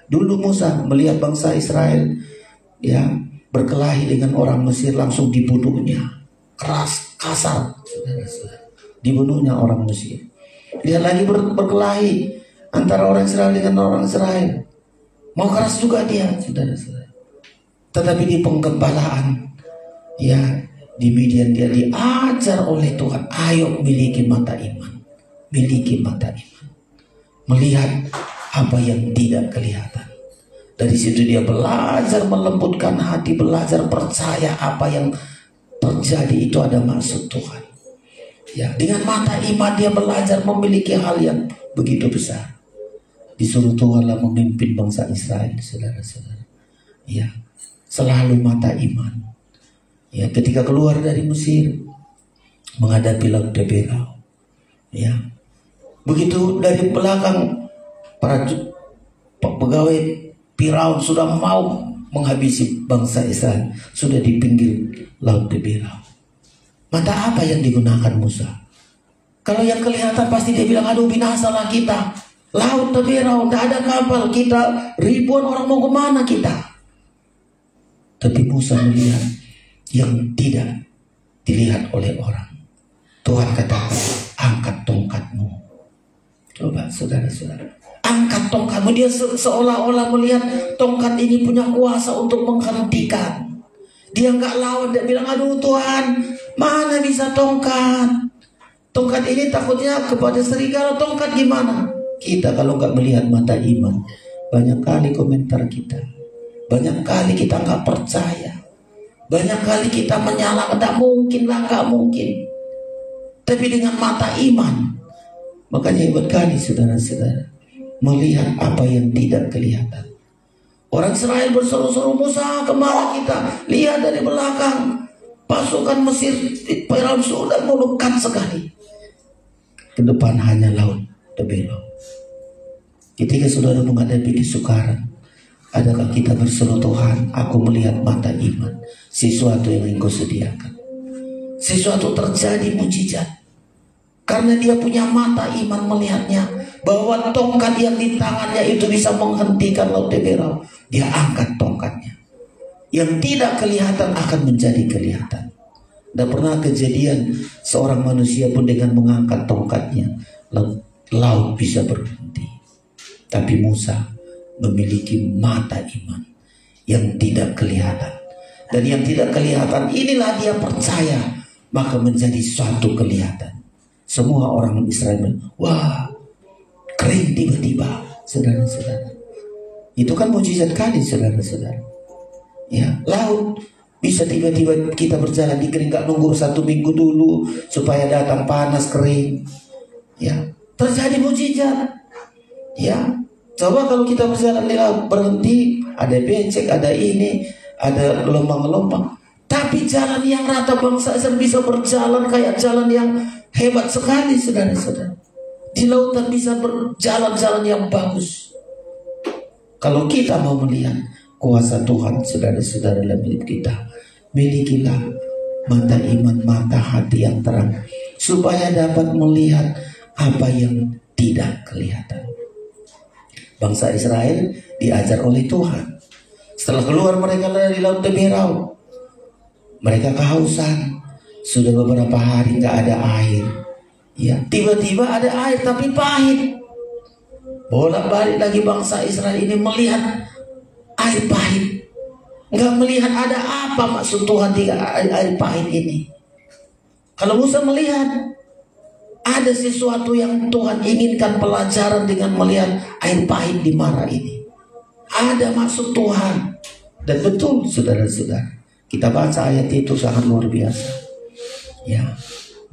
Dulu Musa melihat bangsa Israel, ya, berkelahi dengan orang Mesir, langsung dibunuhnya, keras, kasar, saudara-saudara. Dibunuhnya orang Mesir. Lihat lagi berkelahi antara orang Israel dengan orang Israel, mau keras juga dia, saudara-saudara. Tetapi di penggembalaan, ya, di Midian dia diajar oleh Tuhan, ayo miliki mata iman, miliki mata iman, melihat apa yang tidak kelihatan. Dari situ dia belajar melembutkan hati, belajar percaya apa yang terjadi itu ada maksud Tuhan. Ya, dengan mata iman dia belajar memiliki hal yang begitu besar. Disuruh Tuhanlah memimpin bangsa Israel, saudara-saudara. Ya, selalu mata iman. Ya, ketika keluar dari Mesir menghadapi Laut Teberau, ya, begitu dari belakang para pegawai Firaun sudah mau menghabisi bangsa Israel, sudah di pinggir Laut Teberau. Mata apa yang digunakan Musa? Kalau yang kelihatan pasti dia bilang, aduh binasalah kita. Laut Teberau, tidak ada kapal, kita ribuan orang mau kemana kita? Tapi Musa melihat yang tidak dilihat oleh orang. Tuhan katakan, angkat tongkatmu. Coba saudara-saudara, angkat tongkatmu. Dia seolah-olah melihat tongkat ini punya kuasa untuk menghentikan. Dia nggak lawan, dia bilang, aduh Tuhan, mana bisa tongkat? Tongkat ini takutnya kepada serigala, tongkat gimana? Kita kalau nggak melihat mata iman, banyak kali komentar kita, banyak kali kita nggak percaya, banyak kali kita menyalahkan, nggak mungkin lah, nggak mungkin. Tapi dengan mata iman, makanya hebat kali saudara-saudara, melihat apa yang tidak kelihatan. Orang Israel berseru-seru, Musa kemana kita? Lihat dari belakang, pasukan Mesir, Firaun sudah mendekat sekali. Ke depan hanya Laut Teberau. Ketika saudara menghadapi kesukaran, adakah kita berseru, Tuhan, aku melihat mata iman, sesuatu yang Engkau sediakan. Sesuatu terjadi mujizat. Karena dia punya mata iman melihatnya, bahwa tongkat yang di tangannya itu bisa menghentikan Laut Teberau. Dia angkat tongkatnya. Yang tidak kelihatan akan menjadi kelihatan. Dan pernah kejadian seorang manusia pun dengan mengangkat tongkatnya, laut bisa berhenti. Tapi Musa memiliki mata iman yang tidak kelihatan. Dan yang tidak kelihatan inilah dia percaya, maka menjadi suatu kelihatan. Semua orang Israel bilang, wah, kering tiba-tiba, saudara-saudara. Itu kan mujizat kali, saudara-saudara. Ya, laut bisa tiba-tiba kita berjalan di kering, gak nunggu 1 minggu dulu supaya datang panas kering. Ya, terjadi mujizat. Ya, coba kalau kita berjalan di laut, berhenti, ada becek, ada ini, ada gelombang-gelombang. Tapi jalan yang rata bangsa Israel bisa berjalan kayak jalan yang hebat sekali, saudara-saudara. Di lautan bisa berjalan-jalan yang bagus. Kalau kita mau melihat kuasa Tuhan, saudara-saudara, dalam hidup kita, milikilah mata iman, mata hati yang terang, supaya dapat melihat apa yang tidak kelihatan. Bangsa Israel diajar oleh Tuhan. Setelah keluar mereka dari Laut Teberau, mereka kehausan. Sudah beberapa hari nggak ada air. Ya, tiba-tiba ada air tapi pahit. Bolak-balik lagi bangsa Israel ini melihat air pahit. Nggak melihat ada apa maksud Tuhan di air pahit ini. Kalau Musa melihat ada sesuatu yang Tuhan inginkan pelajaran dengan melihat air pahit di Mara ini. Ada maksud Tuhan. Dan betul saudara-saudara, kita baca ayat itu sangat luar biasa. Ya,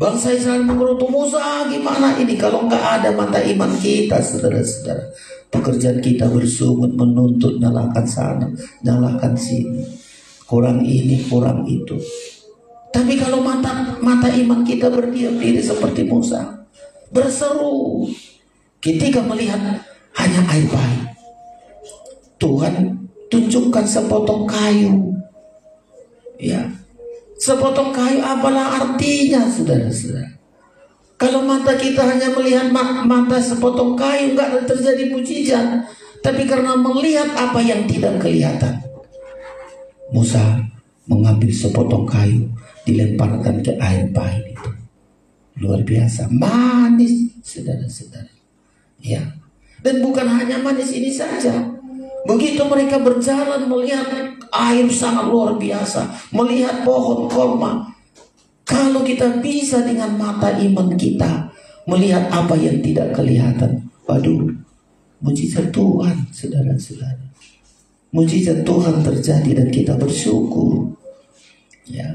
bangsa Israel menggerutu, Musa gimana ini kalau nggak ada mata iman kita, saudara-saudara. Pekerjaan kita bersungut, menuntut, nyalakan sana, nyalakan sini, kurang ini, kurang itu. Tapi kalau mata iman kita berdiam diri seperti Musa, berseru ketika melihat hanya air pahit, Tuhan tunjukkan sepotong kayu. Ya, sepotong kayu apalah artinya, saudara-saudara? Kalau mata kita hanya melihat mata sepotong kayu, nggak terjadi mujizat. Tapi karena melihat apa yang tidak kelihatan, Musa mengambil sepotong kayu, dilemparkan ke air pahit itu. Luar biasa, manis, saudara-saudara. Ya, dan bukan hanya manis ini saja. Begitu mereka berjalan melihat air sangat luar biasa, melihat pohon korma. Kalau kita bisa dengan mata iman kita melihat apa yang tidak kelihatan, waduh, mujizat Tuhan, saudara-saudara. Mujizat Tuhan terjadi dan kita bersyukur. Ya,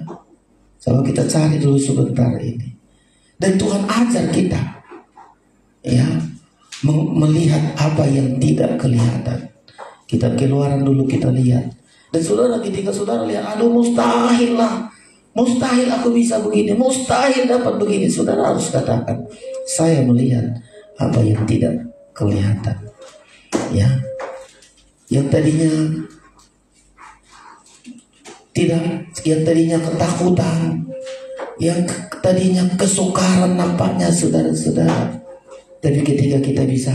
coba kita cari dulu sebentar ini. Dan Tuhan ajar kita, ya, melihat apa yang tidak kelihatan. Kita Keluaran dulu kita lihat. Dan saudara, ketika saudara lihat, aduh mustahil lah, mustahil aku bisa begini, mustahil dapat begini, saudara harus katakan, saya melihat apa yang tidak kelihatan. Ya, yang tadinya ketakutan, yang tadinya kesukaran nampaknya saudara-saudara. Tapi ketika kita bisa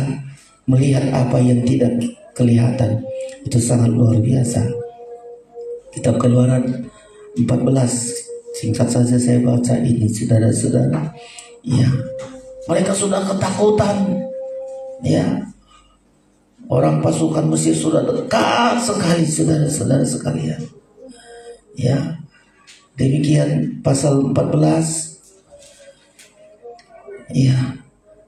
melihat apa yang tidak kelihatan, itu sangat luar biasa. Kitab Keluaran 14, singkat saja saya baca ini saudara-saudara. Ya, mereka sudah ketakutan. Ya, orang pasukan Mesir sudah dekat sekali saudara-saudara sekalian. Ya, demikian pasal 14. Ya,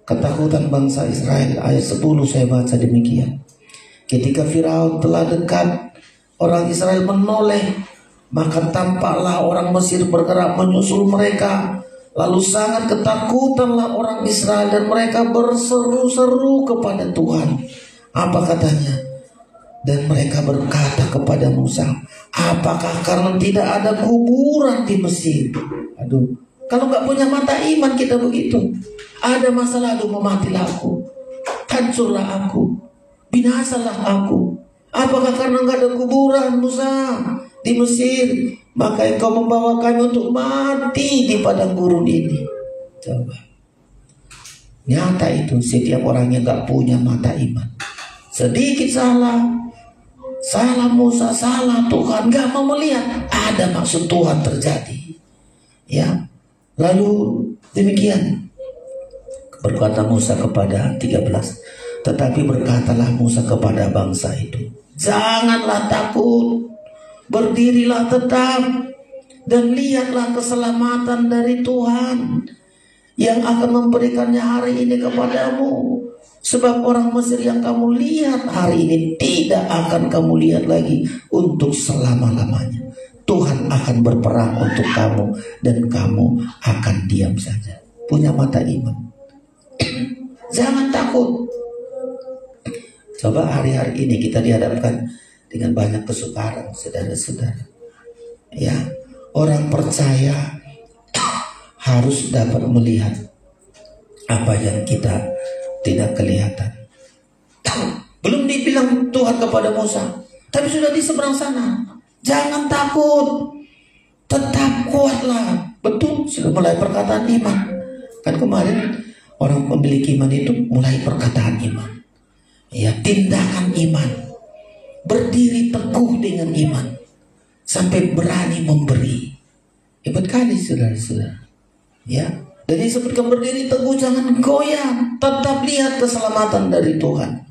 ketakutan bangsa Israel, ayat 10 saya baca demikian. Ketika Firaun telah dekat, orang Israel menoleh, maka tampaklah orang Mesir bergerak menyusul mereka. Lalu sangat ketakutanlah orang Israel dan mereka berseru-seru kepada Tuhan. Apa katanya? Dan mereka berkata kepada Musa, apakah karena tidak ada kuburan di Mesir? Aduh, kalau nggak punya mata iman kita begitu. Ada masa lalu, mematilah aku, hancurlah aku, binasalah aku. Apakah karena nggak ada kuburan Musa di Mesir, maka engkau membawa kami untuk mati di padang gurun ini? Coba, nyata itu setiap orang yang nggak punya mata iman. Sedikit salah Musa, salah Tuhan, nggak mau melihat ada maksud Tuhan terjadi. Ya, lalu demikian berkata Musa kepada 13, tetapi berkatalah Musa kepada bangsa itu, janganlah takut, berdirilah tetap dan lihatlah keselamatan dari Tuhan yang akan memberikannya hari ini kepadamu. Sebab orang Mesir yang kamu lihat hari ini tidak akan kamu lihat lagi untuk selama-lamanya. Tuhan akan berperang untuk kamu dan kamu akan diam saja. Punya mata iman. Jangan takut. Coba hari-hari ini kita dihadapkan dengan banyak kesukaran, saudara-saudara. Ya, orang percaya harus dapat melihat apa yang kita tidak kelihatan. Belum dibilang Tuhan kepada Musa, tapi sudah di seberang sana. Jangan takut, tetap kuatlah. Betul, sudah mulai perkataan iman. Kan kemarin orang memiliki iman itu mulai perkataan iman. Ya, tindakan iman. Berdiri teguh dengan iman. Sampai berani memberi. Hebat kali saudara-saudara. Ya, jadi sebutkan berdiri teguh, jangan goyah, tetap lihat keselamatan dari Tuhan.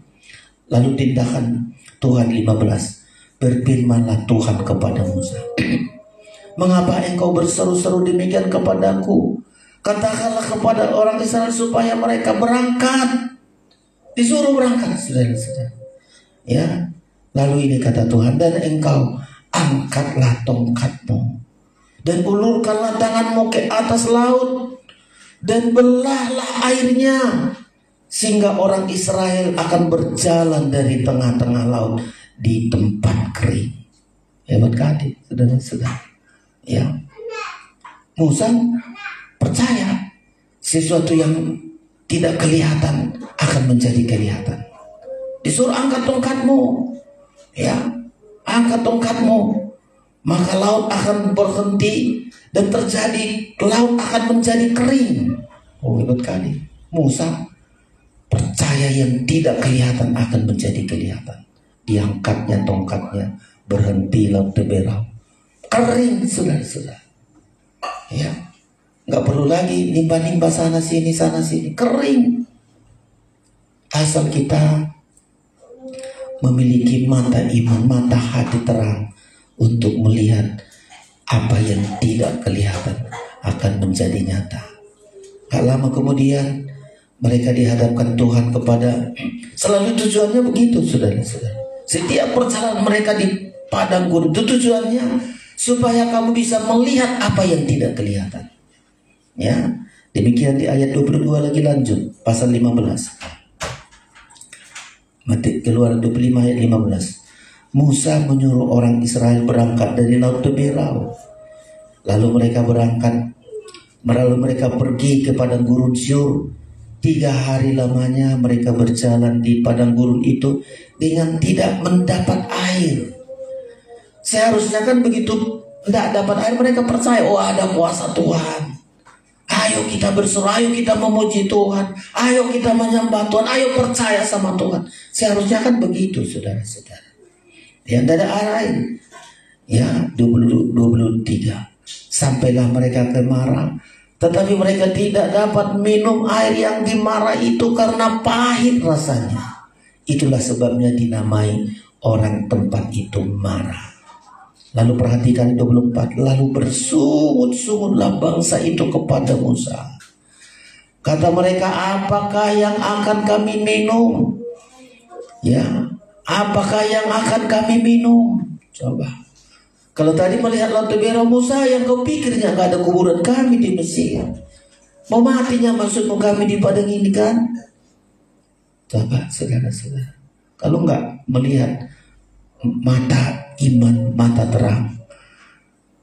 Lalu tindakan Tuhan 15, berfirmanlah Tuhan kepada Musa, mengapa engkau berseru-seru demikian kepadaku? Katakanlah kepada orang Israel supaya mereka berangkat. Disuruh berangkat, saudara-saudara. Ya, lalu ini kata Tuhan, dan engkau angkatlah tongkatmu dan ulurkanlah tanganmu ke atas laut, dan belahlah airnya, sehingga orang Israel akan berjalan dari tengah-tengah laut di tempat kering. Hebat kali, saudara-saudara. Ya, Musa percaya sesuatu yang tidak kelihatan akan menjadi kelihatan. Disuruh angkat tongkatmu, ya, angkat tongkatmu, maka laut akan berhenti dan laut akan menjadi kering. Oh, hebat kali. Musa percaya yang tidak kelihatan akan menjadi kelihatan. Diangkatnya tongkatnya, berhenti laut teberau, kering, saudara-saudara. Ya, nggak perlu lagi nimba-nimba sana sini, kering. Asal kita memiliki mata iman, mata hati terang untuk melihat apa yang tidak kelihatan akan menjadi nyata. Gak lama kemudian mereka dihadapkan Tuhan kepada, selalu tujuannya begitu, saudara-saudara. Setiap perjalanan mereka di padang gurun itu tujuannya supaya kamu bisa melihat apa yang tidak kelihatan. Ya, demikian di ayat 22 lagi lanjut, pasal 15. Keluaran 25 ayat 15. Musa menyuruh orang Israel berangkat dari laut teberau. Lalu mereka pergi ke padang gurun Syur. 3 hari lamanya mereka berjalan di padang gurun itu dengan tidak mendapat air. Seharusnya kan begitu tidak dapat air mereka percaya, oh ada kuasa Tuhan. Ayo kita berseru, ayo kita memuji Tuhan, ayo kita menyembah Tuhan, ayo percaya sama Tuhan. Seharusnya kan begitu, saudara-saudara. Yang tidak ada air. Ya, 23. Sampailah mereka ke Mara, tetapi mereka tidak dapat minum air yang di Mara itu karena pahit rasanya. Itulah sebabnya dinamai orang tempat itu Mara. Lalu perhatikan 24. Lalu bersungut-sungutlah bangsa itu kepada Musa. Kata mereka, apakah yang akan kami minum? Ya, apakah yang akan kami minum? Coba. Kalau tadi melihat Laut Merah, Musa, yang kau pikirnya gak ada kuburan kami di Mesir. Mau matinya maksudmu kami di padang ini kan? Coba saudara-saudara. Kalau enggak melihat mata iman, mata terang,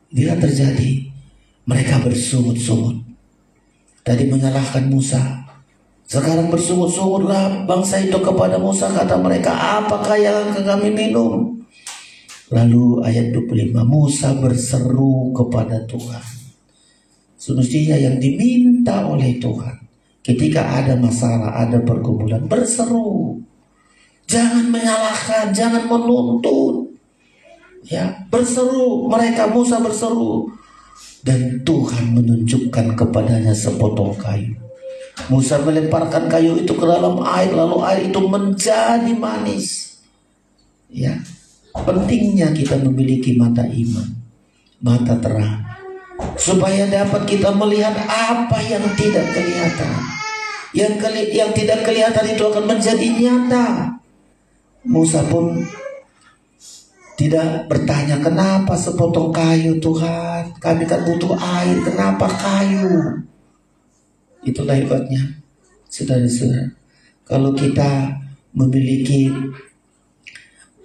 bila terjadi mereka bersungut-sungut. Tadi menyalahkan Musa, sekarang bersungut-sungutlah bangsa itu kepada Musa. Kata mereka, apakah yang akan kami minum? Lalu ayat 25, Musa berseru kepada Tuhan. Semestinya yang diminta oleh Tuhan ketika ada masalah, ada pergumulan, berseru. Jangan menyalahkan, jangan menuntut. Ya, berseru mereka, Musa berseru. Dan Tuhan menunjukkan kepadanya sepotong kayu. Musa melemparkan kayu itu ke dalam air, lalu air itu menjadi manis. Ya, pentingnya kita memiliki mata iman, mata terang, supaya dapat kita melihat apa yang tidak kelihatan. Yang tidak kelihatan itu akan menjadi nyata. Musa pun tidak bertanya, kenapa sepotong kayu Tuhan? Kami kan butuh air, kenapa kayu? Itulah hebatnya, saudara-saudara. Kalau kita memiliki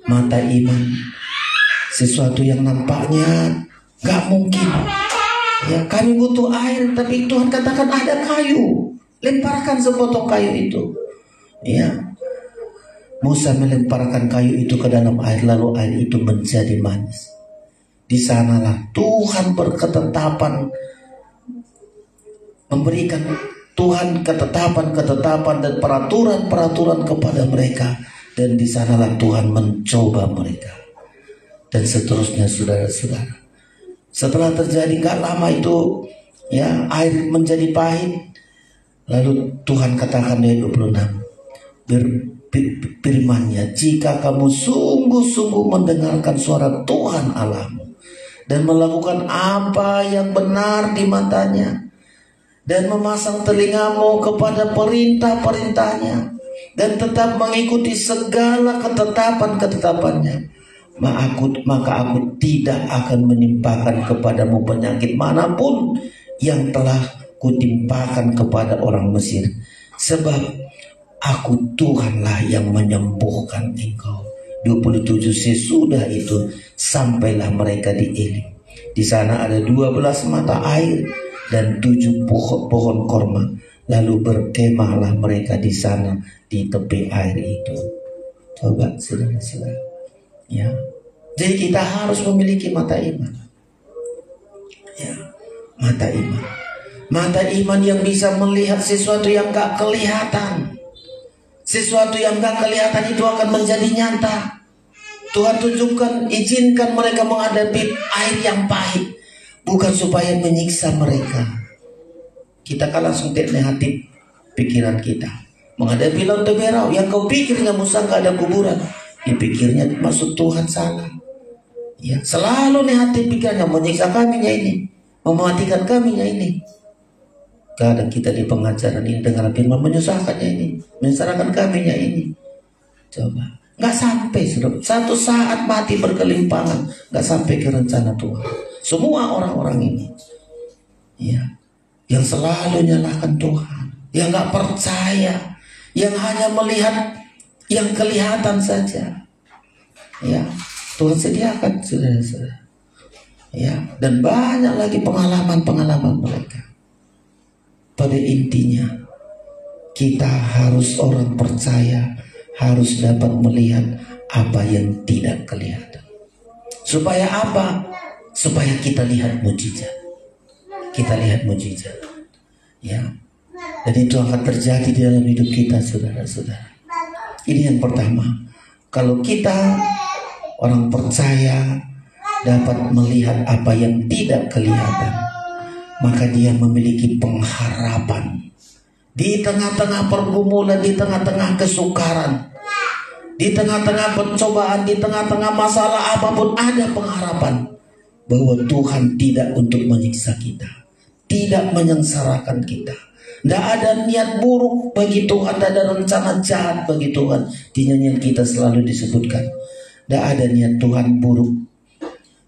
mata iman, sesuatu yang nampaknya gak mungkin. Ya, kami butuh air, tapi Tuhan katakan ada kayu. Lemparkan sepotong kayu itu. Ya, Musa melemparkan kayu itu ke dalam air, lalu air itu menjadi manis. Di sanalah Tuhan berketetapan, memberikan Tuhan ketetapan-ketetapan dan peraturan-peraturan kepada mereka. Dan di sanalah Tuhan mencoba mereka. Dan seterusnya, saudara-saudara. Setelah terjadi gak lama itu, ya, air menjadi pahit. Lalu Tuhan katakan di 26, firman-Nya, jika kamu sungguh-sungguh mendengarkan suara Tuhan Allahmu dan melakukan apa yang benar di matanya dan memasang telingamu kepada perintah-perintahnya dan tetap mengikuti segala ketetapan-ketetapannya, maka aku tidak akan menimpakan kepadamu penyakit manapun yang telah kutimpakan kepada orang Mesir, sebab aku Tuhanlah yang menyembuhkan engkau. 27, sesudah itu sampailah mereka di Elim. Di sana ada 12 mata air dan 7 pohon korma. Lalu berkemahlah mereka di sana di tepi air itu. Coba saudara-saudara. Ya. Jadi kita harus memiliki mata iman. Ya, mata iman. Mata iman yang bisa melihat sesuatu yang gak kelihatan. Sesuatu yang gak kelihatan itu akan menjadi nyata. Tuhan tunjukkan, izinkan mereka menghadapi air yang pahit, bukan supaya menyiksa mereka. Kita kan langsung negatif pikiran kita. Menghadapi Laut Merah, yang kau pikirnya Musa gak ada kuburan, dipikirnya maksud Tuhan salah. Ya, selalu negatif pikirannya, menyiksa kaminya ini, mematikan kaminya ini. Kadang kita di pengajaran ini dengan firman menyusahkannya ini, menyesalkan kaminya ini. Coba, nggak sampai satu saat mati berkelimpangan, nggak sampai ke rencana Tuhan. Semua orang-orang ini, ya, yang selalu nyalahkan Tuhan, yang nggak percaya, yang hanya melihat yang kelihatan saja. Ya, Tuhan sediakan, saudara-saudara. Ya, dan banyak lagi pengalaman-pengalaman mereka. Pada intinya, kita harus orang percaya harus dapat melihat apa yang tidak kelihatan. Supaya apa? Supaya kita lihat mujizat. Kita lihat mujizat. Ya. Dan itu akan terjadi di dalam hidup kita, saudara-saudara. Ini yang pertama. Kalau kita orang percaya dapat melihat apa yang tidak kelihatan, maka dia memiliki pengharapan. Di tengah-tengah pergumulan, di tengah-tengah kesukaran, di tengah-tengah pencobaan, di tengah-tengah masalah apapun, ada pengharapan bahwa Tuhan tidak untuk menyiksa kita, tidak menyengsarakan kita. Tidak ada niat buruk bagi Tuhan, tidak ada rencana jahat bagi Tuhan. Di nyanyian kita selalu disebutkan, tidak ada niat Tuhan buruk.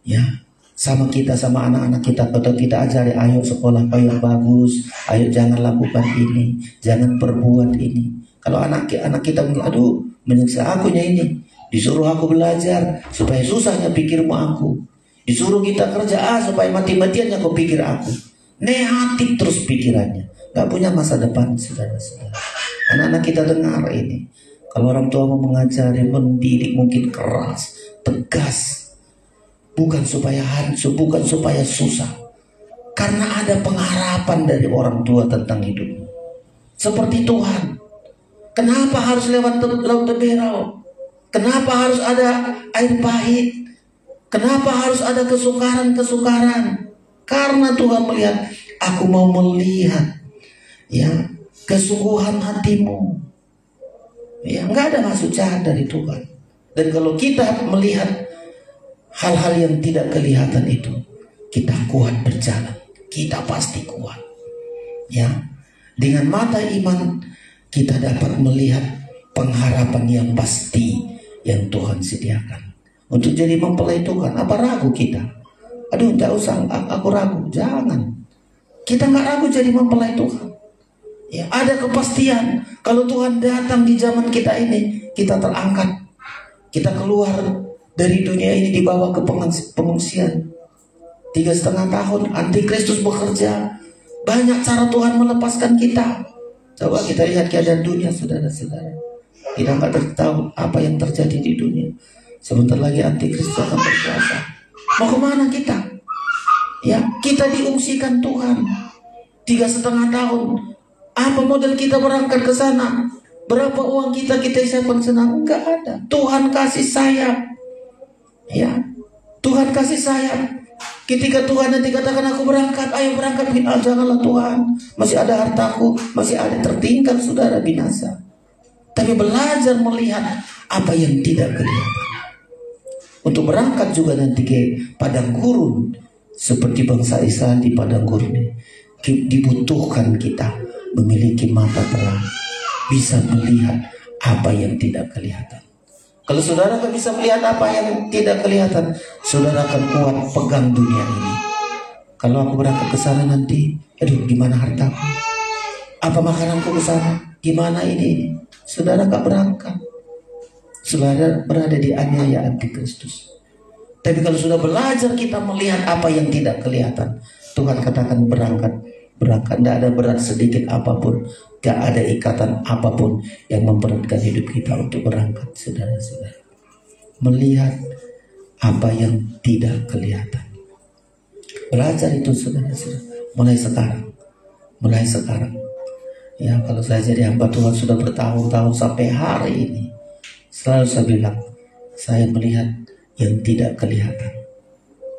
Ya, sama kita, sama anak-anak kita, kalau kita ajari, ayo sekolah yang bagus, ayo jangan lakukan ini, jangan perbuat ini. Kalau anak kita mungkin, aduh, menyiksa akunya ini, disuruh aku belajar supaya susahnya pikirmu aku, disuruh kita kerja supaya mati-matiannya kau pikir aku. Negatif terus pikirannya, gak punya masa depan, saudara-saudara. Anak-anak kita dengar ini, kalau orang tua mau mengajari, mendidik mungkin keras, tegas, bukan supaya hancur, bukan supaya susah, karena ada pengharapan dari orang tua tentang hidupmu. Seperti Tuhan, kenapa harus lewat laut teberau? Kenapa harus ada air pahit? Kenapa harus ada kesukaran-kesukaran? Karena Tuhan melihat, aku mau melihat ya kesungguhan hatimu. Ya, nggak ada maksud jahat dari Tuhan. Dan kalau kita melihat hal-hal yang tidak kelihatan itu, kita kuat berjalan, kita pasti kuat. Ya, dengan mata iman kita dapat melihat pengharapan yang pasti yang Tuhan sediakan untuk jadi mempelai Tuhan. Apa ragu kita? Aduh, tidak usah, aku ragu. Jangan. Kita nggak ragu jadi mempelai Tuhan. Ya, ada kepastian kalau Tuhan datang di zaman kita ini, kita terangkat, kita keluar dari dunia ini, dibawa ke pengungsian 3,5 tahun. Antikristus bekerja, banyak cara Tuhan melepaskan kita. Coba kita lihat keadaan dunia, saudara-saudara. Kita nggak tahu apa yang terjadi di dunia. Sebentar lagi antikristus akan berkuasa. Mau kemana kita? Ya, kita diungsikan Tuhan 3,5 tahun. Apa modal kita berangkat ke sana? Berapa uang kita siapkan senang? Enggak ada. Tuhan kasih sayap. Ya, Tuhan kasih sayap. Ketika Tuhan nanti katakan aku berangkat, ayo berangkat, janganlah Tuhan, masih ada hartaku, masih ada, tertinggal, saudara, binasa. Tapi belajar melihat apa yang tidak kelihatan. Untuk berangkat juga nanti ke padang gurun, seperti bangsa Israel di padang gurun ini, dibutuhkan kita memiliki mata terang, bisa melihat apa yang tidak kelihatan. Kalau saudara tak bisa melihat apa yang tidak kelihatan, saudara akan kuat pegang dunia ini. Kalau aku berangkat ke sana nanti, aduh, gimana hartaku? Apa makananku ke sana? Gimana ini? Saudara gak berangkat. Saudara berada di aniaya antikristus. Tapi kalau sudah belajar kita melihat apa yang tidak kelihatan, Tuhan katakan berangkat. Berangkat, tidak ada berat sedikit apapun, tidak ada ikatan apapun yang memberatkan hidup kita untuk berangkat, saudara-saudara. Melihat apa yang tidak kelihatan. Belajar itu, saudara-saudara, mulai sekarang. Ya, kalau saya jadi hamba Tuhan sudah bertahun-tahun sampai hari ini, selalu saya bilang, saya melihat yang tidak kelihatan.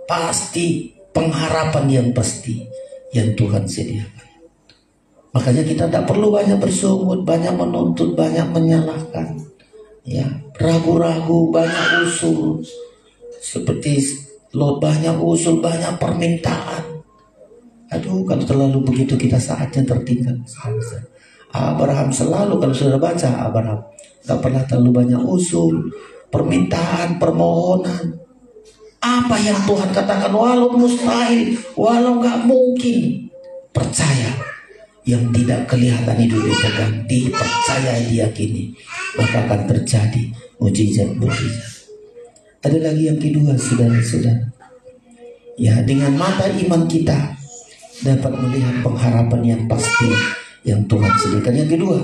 Pasti pengharapan yang pasti yang Tuhan sediakan. Makanya kita tidak perlu banyak bersungut, banyak menuntut, banyak menyalahkan, ya, ragu-ragu, banyak usul, seperti Lot, banyak usul, banyak permintaan. Aduh, kalau terlalu begitu kita saatnya tertinggal. Abraham selalu, kalau sudah baca Abraham, gak pernah terlalu banyak usul, permintaan, permohonan. Apa yang Tuhan katakan, walau mustahil, walau gak mungkin, percaya. Yang tidak kelihatan itu dipegang, dipercaya, diyakini, maka akan terjadi mujizat-mujizat. Ada lagi yang kedua, saudara-saudara. Ya, dengan mata iman kita dapat melihat pengharapan yang pasti yang Tuhan sediakan. Yang kedua,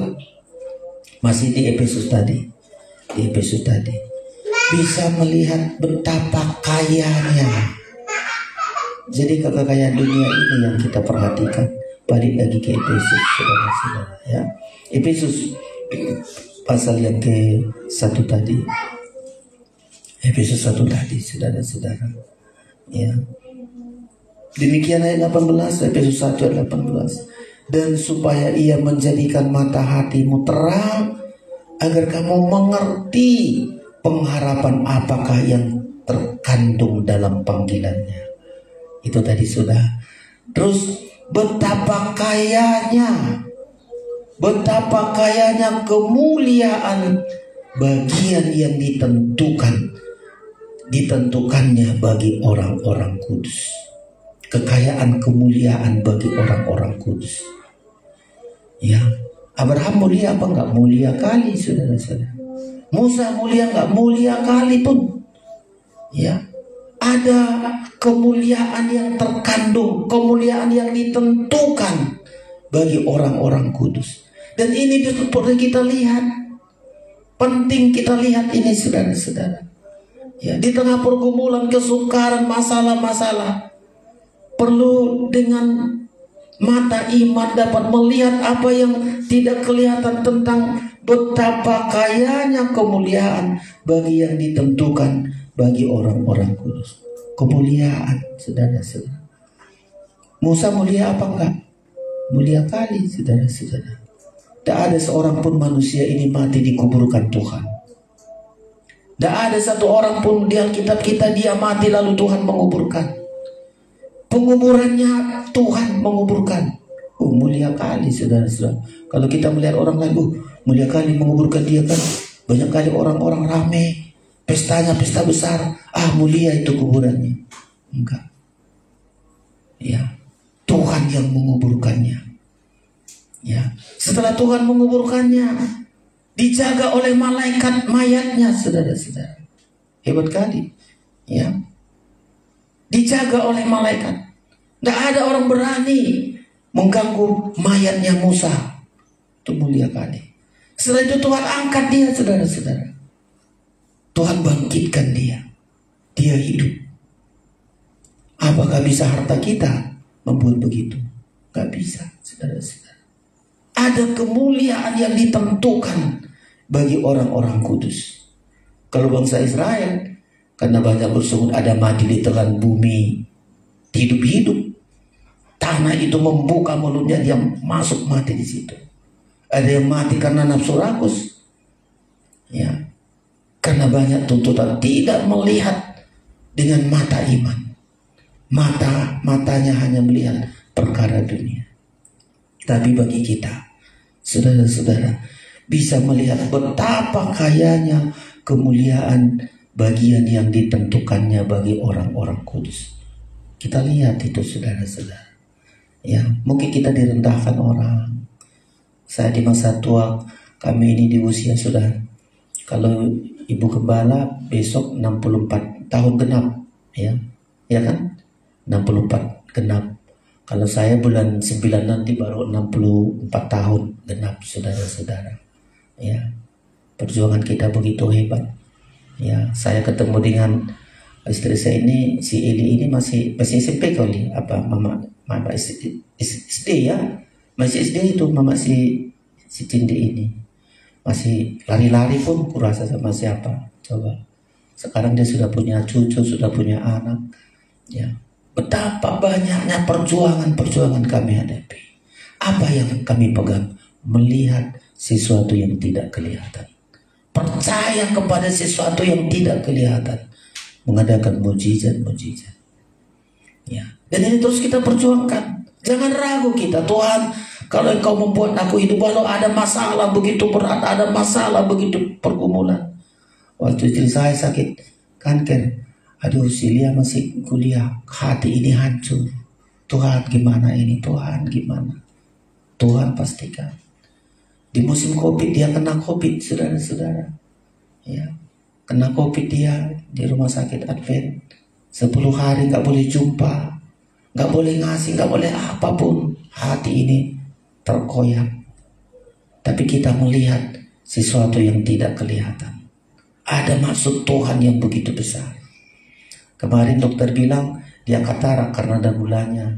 masih di Efesus tadi, bisa melihat betapa kayanya. Jadi kekayaan dunia ini yang kita perhatikan. Balik lagi ke Efesus, saudara-saudara, ya. Efesus pasal yang ke-1 tadi. Efesus 1 tadi, saudara-saudara. Ya. Demikian ayat 18, Efesus 1 ayat 18. Dan supaya ia menjadikan mata hatimu terang, agar kamu mengerti pengharapan apakah yang terkandung dalam panggilannya. Itu tadi sudah. Terus betapa kayanya kemuliaan bagian yang ditentukannya bagi orang-orang kudus. Kekayaan kemuliaan bagi orang-orang kudus. Ya, Abraham mulia apa enggak? Mulia kali, saudara-saudara. Musa mulia enggak? Mulia kali pun. Ya, ada kemuliaan yang terkandung, kemuliaan yang ditentukan bagi orang-orang kudus. Dan ini perlu kita lihat, penting kita lihat ini, saudara-saudara. Ya, di tengah pergumulan, kesukaran, masalah-masalah, perlu dengan mata iman dapat melihat apa yang tidak kelihatan tentang betapa kayanya kemuliaan bagi yang ditentukan bagi orang-orang kudus. Kemuliaan, saudara-saudara. Musa mulia apa enggak? Mulia kali, saudara-saudara. Tidak ada seorang pun manusia ini mati dikuburkan Tuhan. Tidak ada satu orang pun di Alkitab kita dia mati lalu Tuhan menguburkan. Penguburannya Tuhan menguburkan. Mulia kali, saudara-saudara. Kalau kita melihat orang lain, mulia kali menguburkan dia kan. Banyak kali orang-orang rame, pestanya pesta besar. Mulia itu kuburannya. Enggak. Ya, Tuhan yang menguburkannya. Ya, setelah Tuhan menguburkannya, dijaga oleh malaikat mayatnya, saudara-saudara. Hebat kali. Ya, dijaga oleh malaikat. Tidak ada orang berani mengganggu mayatnya Musa. Itu mulia kali. Setelah itu Tuhan angkat dia, saudara-saudara. Tuhan bangkitkan dia. Dia hidup. Apakah bisa harta kita membuat begitu? Gak bisa, saudara-saudara. Ada kemuliaan yang ditentukan bagi orang-orang kudus. Kalau bangsa Israel, karena banyak bersungut, ada mati di telan bumi, hidup-hidup. Tanah itu membuka mulutnya, dia masuk mati di situ. Ada yang mati karena nafsu rakus. Ya, karena banyak tuntutan, tidak melihat dengan mata iman. Matanya hanya melihat perkara dunia. Tapi bagi kita, saudara-saudara, bisa melihat betapa kayanya kemuliaan bagian yang ditentukannya bagi orang-orang kudus. Kita lihat itu, saudara-saudara. Ya, mungkin kita direndahkan orang. Saya di masa tua, kami ini di usia sudah, kalau ibu gembala besok 64 tahun genap, ya kan? 64 genap. Kalau saya bulan 9 nanti baru 64 tahun genap, saudara-saudara. Ya, perjuangan kita begitu hebat. Ya, saya ketemu dengan istri saya ini, si Eli ini masih SMP kali, apa mama SD ya, masih SD itu mama si Cindi ini masih lari-lari pun kurasa sama siapa. Coba sekarang dia sudah punya cucu, sudah punya anak. Ya, betapa banyaknya perjuangan kami hadapi. Apa yang kami pegang? Melihat sesuatu yang tidak kelihatan, percaya kepada sesuatu yang tidak kelihatan, mengadakan mujizat. Ya, dan ini terus kita perjuangkan. Jangan ragu kita, Tuhan, kalau Engkau membuat aku hidup, walau ada masalah begitu berat, ada masalah begitu pergumulan. Waktu istri saya sakit kanker, aduh, Silia masih kuliah, hati ini hancur. Tuhan gimana ini, Tuhan gimana? Tuhan pastikan. Di musim Covid dia kena Covid, saudara-saudara. Ya, kena Covid dia di rumah sakit Advent. 10 hari gak boleh jumpa, gak boleh ngasih, gak boleh apapun. Hati ini terkoyak, tapi kita melihat sesuatu yang tidak kelihatan. Ada maksud Tuhan yang begitu besar. Kemarin dokter bilang dia katarak karena ada gulanya.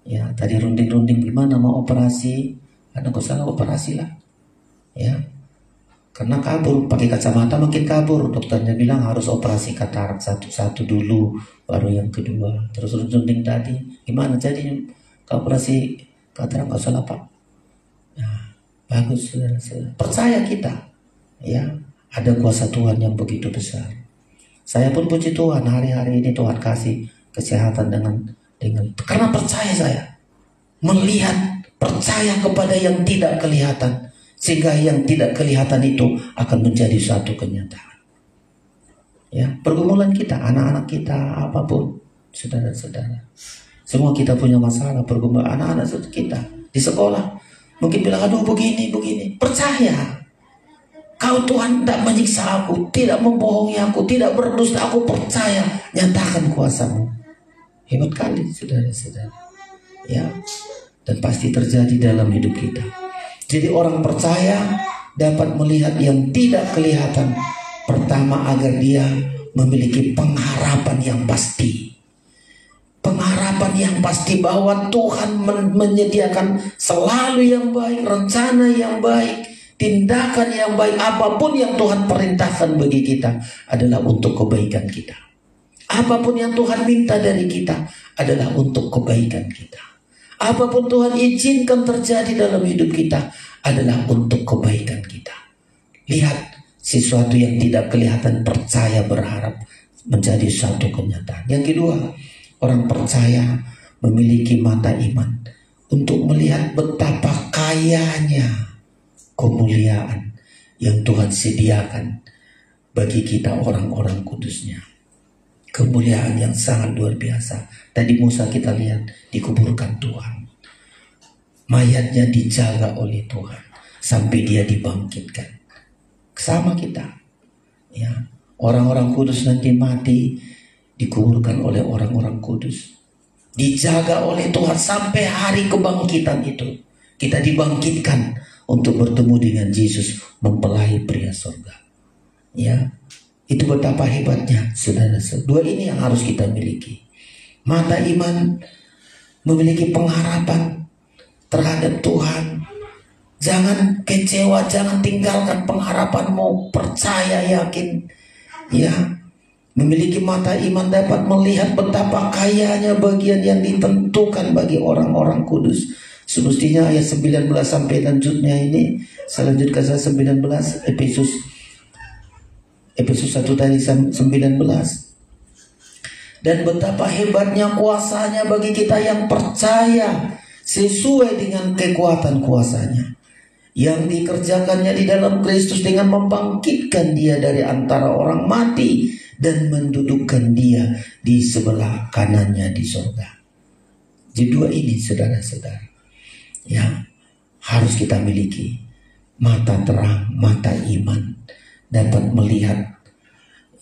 Ya, tadi runding-runding gimana mau operasi? Karena gak salah operasi lah. Ya, karena kabur, pakai kacamata makin kabur. Dokternya bilang harus operasi katarak satu-satu dulu, baru yang kedua. Terus runding tadi, gimana jadinya? Operasi katarak gak salah Pak. Nah, bagus, saudara-saudara. Percaya kita, ya, ada kuasa Tuhan yang begitu besar. Saya pun puji Tuhan, hari-hari ini Tuhan kasih kesehatan dengan karena percaya saya melihat, percaya kepada yang tidak kelihatan, sehingga yang tidak kelihatan itu akan menjadi suatu kenyataan. Ya, pergumulan kita, anak-anak kita, apapun, saudara-saudara, semua kita punya masalah, pergumulan anak-anak kita di sekolah mungkin bilang aduh begini, percaya. Kau Tuhan tidak menyiksa aku, tidak membohongi aku, tidak berdusta, aku percaya, nyatakan kuasa-Mu. Hebat kali saudara-saudara. Ya, dan pasti terjadi dalam hidup kita. Jadi orang percaya dapat melihat yang tidak kelihatan. Pertama, agar dia memiliki pengharapan yang pasti. Pengharapan yang pasti bahwa Tuhan menyediakan selalu yang baik, rencana yang baik, tindakan yang baik. Apapun yang Tuhan perintahkan bagi kita adalah untuk kebaikan kita. Apapun yang Tuhan minta dari kita adalah untuk kebaikan kita. Apapun Tuhan izinkan terjadi dalam hidup kita adalah untuk kebaikan kita. Lihat, sesuatu yang tidak kelihatan, percaya, berharap menjadi suatu kenyataan. Yang kedua, orang percaya memiliki mata iman untuk melihat betapa kayanya kemuliaan yang Tuhan sediakan bagi kita orang-orang kudusnya. Kemuliaan yang sangat luar biasa. Tadi Musa kita lihat dikuburkan Tuhan. Mayatnya dijaga oleh Tuhan sampai dia dibangkitkan. Sama kita. Ya, orang-orang kudus nanti mati dikuburkan oleh orang-orang kudus. Dijaga oleh Tuhan sampai hari kebangkitan itu. Kita dibangkitkan untuk bertemu dengan Yesus mempelai pria surga. Ya. Itu betapa hebatnya, saudara-saudara. Dua ini yang harus kita miliki. Mata iman, memiliki pengharapan terhadap Tuhan. Jangan kecewa, jangan tinggalkan pengharapanmu. Percaya, yakin. Ya, memiliki mata iman dapat melihat betapa kayanya bagian yang ditentukan bagi orang-orang kudus. Semestinya ayat 19 sampai lanjutnya ini. Saya lanjutkan 19 Efesus 1 tadi 19. Dan betapa hebatnya kuasanya bagi kita yang percaya sesuai dengan kekuatan kuasanya yang dikerjakannya di dalam Kristus dengan membangkitkan dia dari antara orang mati dan mendudukkan dia di sebelah kanannya di surga. Jadi dua ini saudara-saudara yang harus kita miliki. Mata terang, mata iman, dapat melihat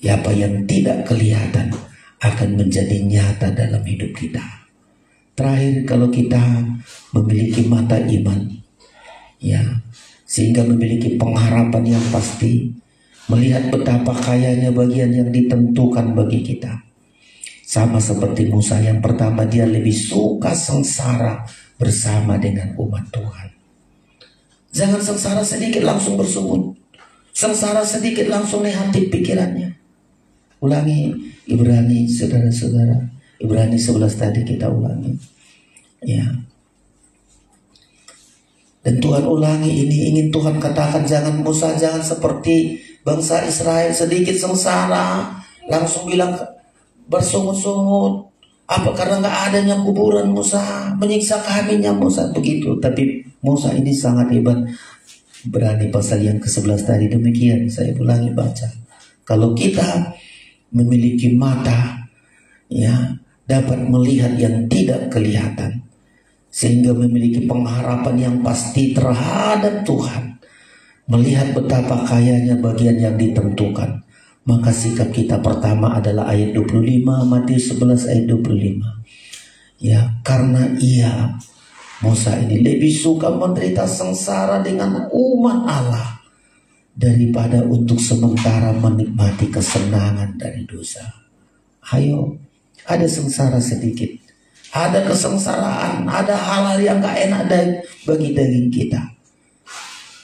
apa yang tidak kelihatan akan menjadi nyata dalam hidup kita. Terakhir, kalau kita memiliki mata iman, ya, sehingga memiliki pengharapan yang pasti, melihat betapa kayanya bagian yang ditentukan bagi kita. Sama seperti Musa, yang pertama dia lebih suka sengsara bersama dengan umat Tuhan. Jangan sengsara sedikit langsung bersungut. Sengsara sedikit langsung negatif pikirannya. Ulangi Ibrani, saudara-saudara. Ibrani 11 tadi kita ulangi. Ya. Dan Tuhan ulangi ini, ingin Tuhan katakan, jangan Musa, jangan seperti bangsa Israel sedikit sengsara langsung bilang bersungut-sungut. Apa karena nggak adanya kuburan Musa, menyiksa kaminya Musa, begitu. Tapi Musa ini sangat hebat. Berani pasal yang ke-11 tadi demikian, saya ulangi baca. Kalau kita memiliki mata, ya, dapat melihat yang tidak kelihatan, sehingga memiliki pengharapan yang pasti terhadap Tuhan, melihat betapa kayanya bagian yang ditentukan, maka sikap kita pertama adalah ayat 25, Matius 11 ayat 25. Ya, karena ia Musa ini lebih suka menderita sengsara dengan umat Allah daripada untuk sementara menikmati kesenangan dari dosa. Ayo, ada sengsara sedikit, ada kesengsaraan, ada hal-hal yang gak enak bagi daging kita.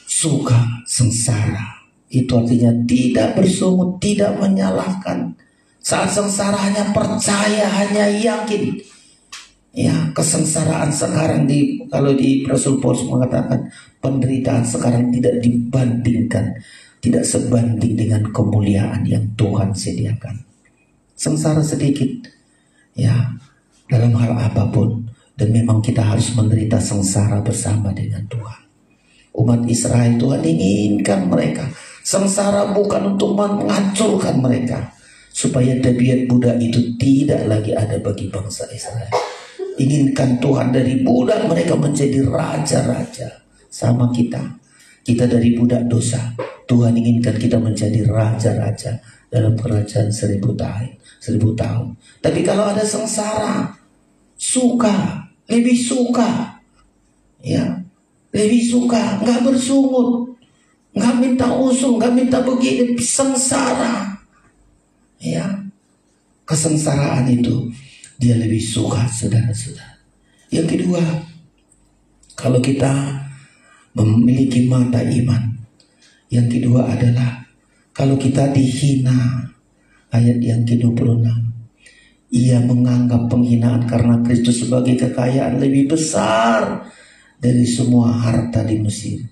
Suka sengsara, itu artinya tidak bersungut, tidak menyalahkan. Saat sengsara hanya percaya, hanya yakin. Ya, kesengsaraan sekarang kalau di Rasul Paulus mengatakan penderitaan sekarang tidak dibandingkan, tidak sebanding dengan kemuliaan yang Tuhan sediakan. Sengsara sedikit, ya, dalam hal apapun, dan memang kita harus menderita sengsara bersama dengan Tuhan. Umat Israel, Tuhan inginkan mereka sengsara bukan untuk menghancurkan mereka, supaya tabiat budak itu tidak lagi ada bagi bangsa Israel. Inginkan Tuhan dari budak mereka menjadi raja-raja. Sama kita dari budak dosa, Tuhan inginkan kita menjadi raja-raja dalam kerajaan 1000 tahun. Tapi kalau ada sengsara, lebih suka, ya, lebih suka, nggak bersungut, nggak minta usul, nggak minta begini, sengsara, ya, kesengsaraan itu dia lebih suka, saudara-saudara. Yang kedua, kalau kita memiliki mata iman, yang kedua adalah kalau kita dihina, ayat yang ke-26, ia menganggap penghinaan karena Kristus sebagai kekayaan lebih besar dari semua harta di Mesir,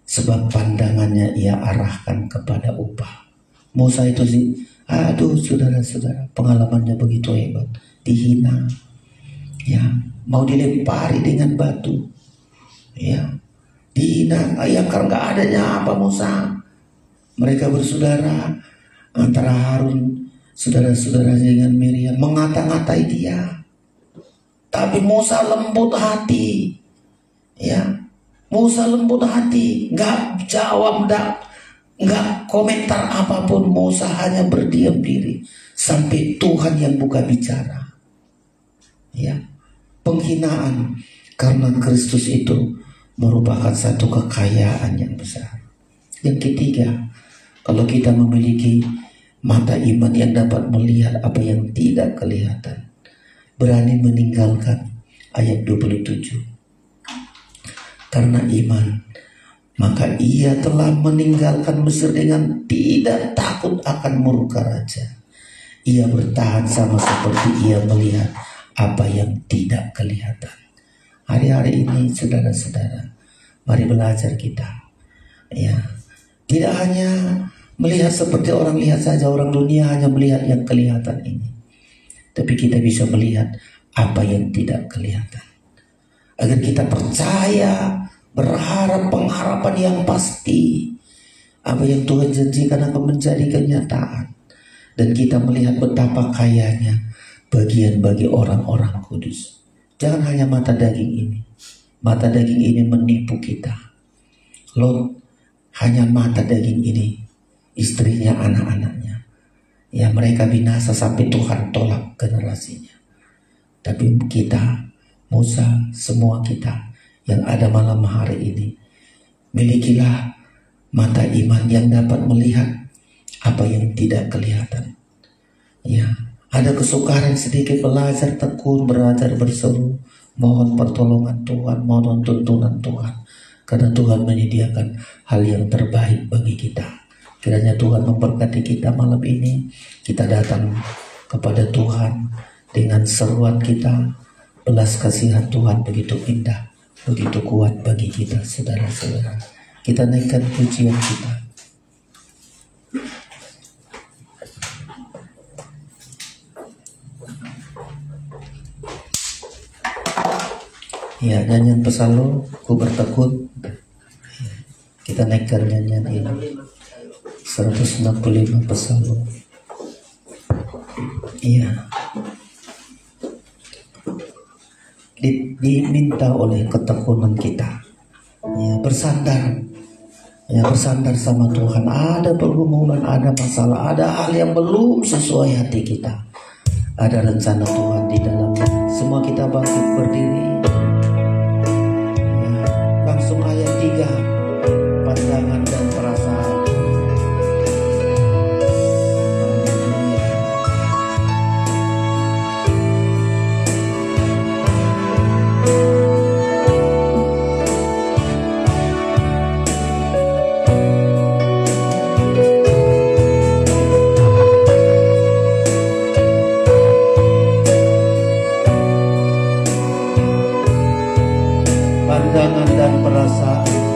sebab pandangannya ia arahkan kepada upah. Musa itu sih, aduh saudara-saudara, pengalamannya begitu hebat. Dihina, ya, mau dilempari dengan batu, ya, dihina, ya, karena nggak adanya apa Musa. Mereka bersaudara, antara Harun saudara-saudaranya dengan Miriam mengata-ngatai dia, tapi Musa lembut hati, ya, Musa lembut hati, nggak jawab, nggak komentar apapun. Musa hanya berdiam diri sampai Tuhan yang buka bicara. Ya, penghinaan karena Kristus itu merupakan satu kekayaan yang besar. Yang ketiga, kalau kita memiliki mata iman yang dapat melihat apa yang tidak kelihatan, berani meninggalkan, ayat 27. Karena iman, maka ia telah meninggalkan Mesir dengan tidak takut akan murka raja. Ia bertahan sama seperti ia melihat apa yang tidak kelihatan. Hari-hari ini saudara-saudara, mari belajar kita, ya, tidak hanya melihat seperti orang lihat saja. Orang dunia hanya melihat yang kelihatan ini, tapi kita bisa melihat apa yang tidak kelihatan, agar kita percaya, berharap pengharapan yang pasti, apa yang Tuhan janjikan akan menjadi kenyataan, dan kita melihat betapa kayanya bagian bagi orang-orang kudus. Jangan hanya mata daging ini. Mata daging ini menipu kita. Lot hanya mata daging ini, istrinya, anak-anaknya, ya, mereka binasa sampai Tuhan tolak generasinya. Tapi kita, Musa, semua kita yang ada malam hari ini, milikilah mata iman yang dapat melihat apa yang tidak kelihatan. Ya, ada kesukaran sedikit, belajar tekun, belajar berseru, mohon pertolongan Tuhan, mohon tuntunan Tuhan, karena Tuhan menyediakan hal yang terbaik bagi kita. Kiranya Tuhan memberkati kita malam ini. Kita datang kepada Tuhan dengan seruan kita, belas kasihan Tuhan begitu indah, begitu kuat bagi kita, saudara-saudara. Kita naikkan pujian kita. Ya, nyanyian Psalm, ku bertekun. Kita naikkan nyanyian ini, 165 Psalm. Iya, diminta oleh ketekunan kita, ya, bersandar, ya, bersandar sama Tuhan. Ada pergumulan, ada masalah, ada hal yang belum sesuai hati kita, ada rencana Tuhan di dalamnya. Semua kita bangkit berdiri. pandangan dan perasaanku.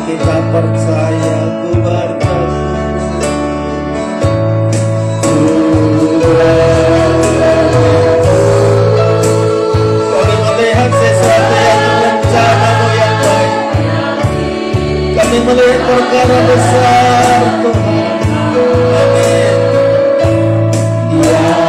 Kita percaya Ku berkasih. Kami melihat sesuatu yang rencana-Mu yang baik. Kami melihat perkara besar Tuhan. Amin. Dia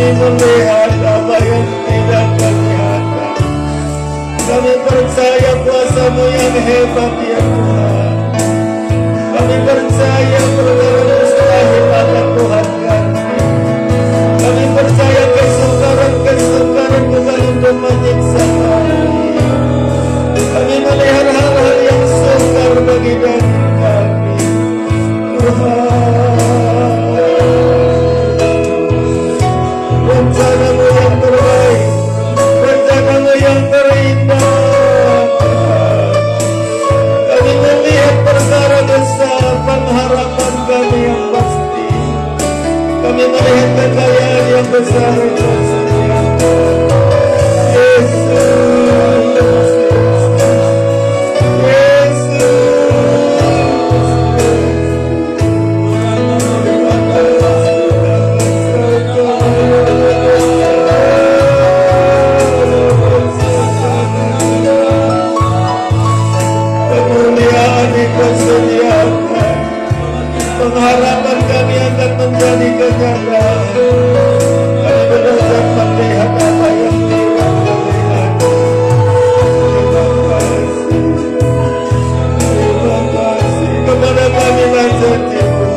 kami melihat apa yang tidak kelihatan. Kami percaya kuasa-Mu yang hebat ya Tuhan. Kami percaya perkara kehebatanmu Tuhan kami. Kami percaya kesukaran bukan untuk menyiksa kami. Kami melihat hal-hal yang sukar bagi daging kami Tuhan. Rencana-Mu yang terbaik, rencana-Mu yang terindah Tuhan. Kami melihat perkara besar, pengharapan kami yang pasti. Kami melihat kekayaan yang besar yang setia. Pengharapan kami akan menjadi kenyataan. Kami benar-benar melihat apa yang tidak terlihat. Terima kasih kepada kami dan janji-Mu,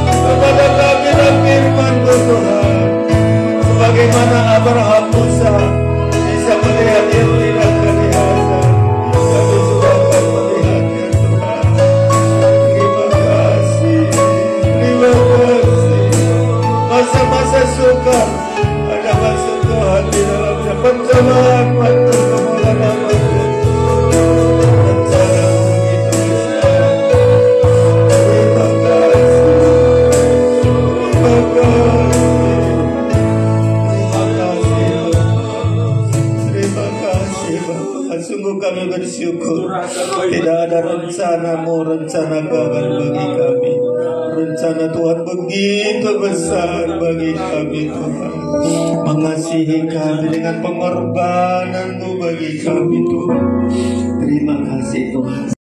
kepada kami dan firman-Mu Tuhan. Sebagaimana Abraham Musa bisa melihat yang tidak kelihatan, kami juga akan melihatnya Tuhan. Masa-masa sukar ada maksud Tuhan di dalamnya. Pencobaan waktu kemuliaan-Mu, rencana-Mu begitu besar. Terima kasih, terima kasih, terima kasih Bapak. Sungguh kami bersyukur. Tidak ada rencana-Mu, rencana gagal bagi kami. Rencana Tuhan begitu besar bagi kami Tuhan. Mengasihi kami dengan pengorbanan-Mu bagi kami Tuhan. Terima kasih Tuhan.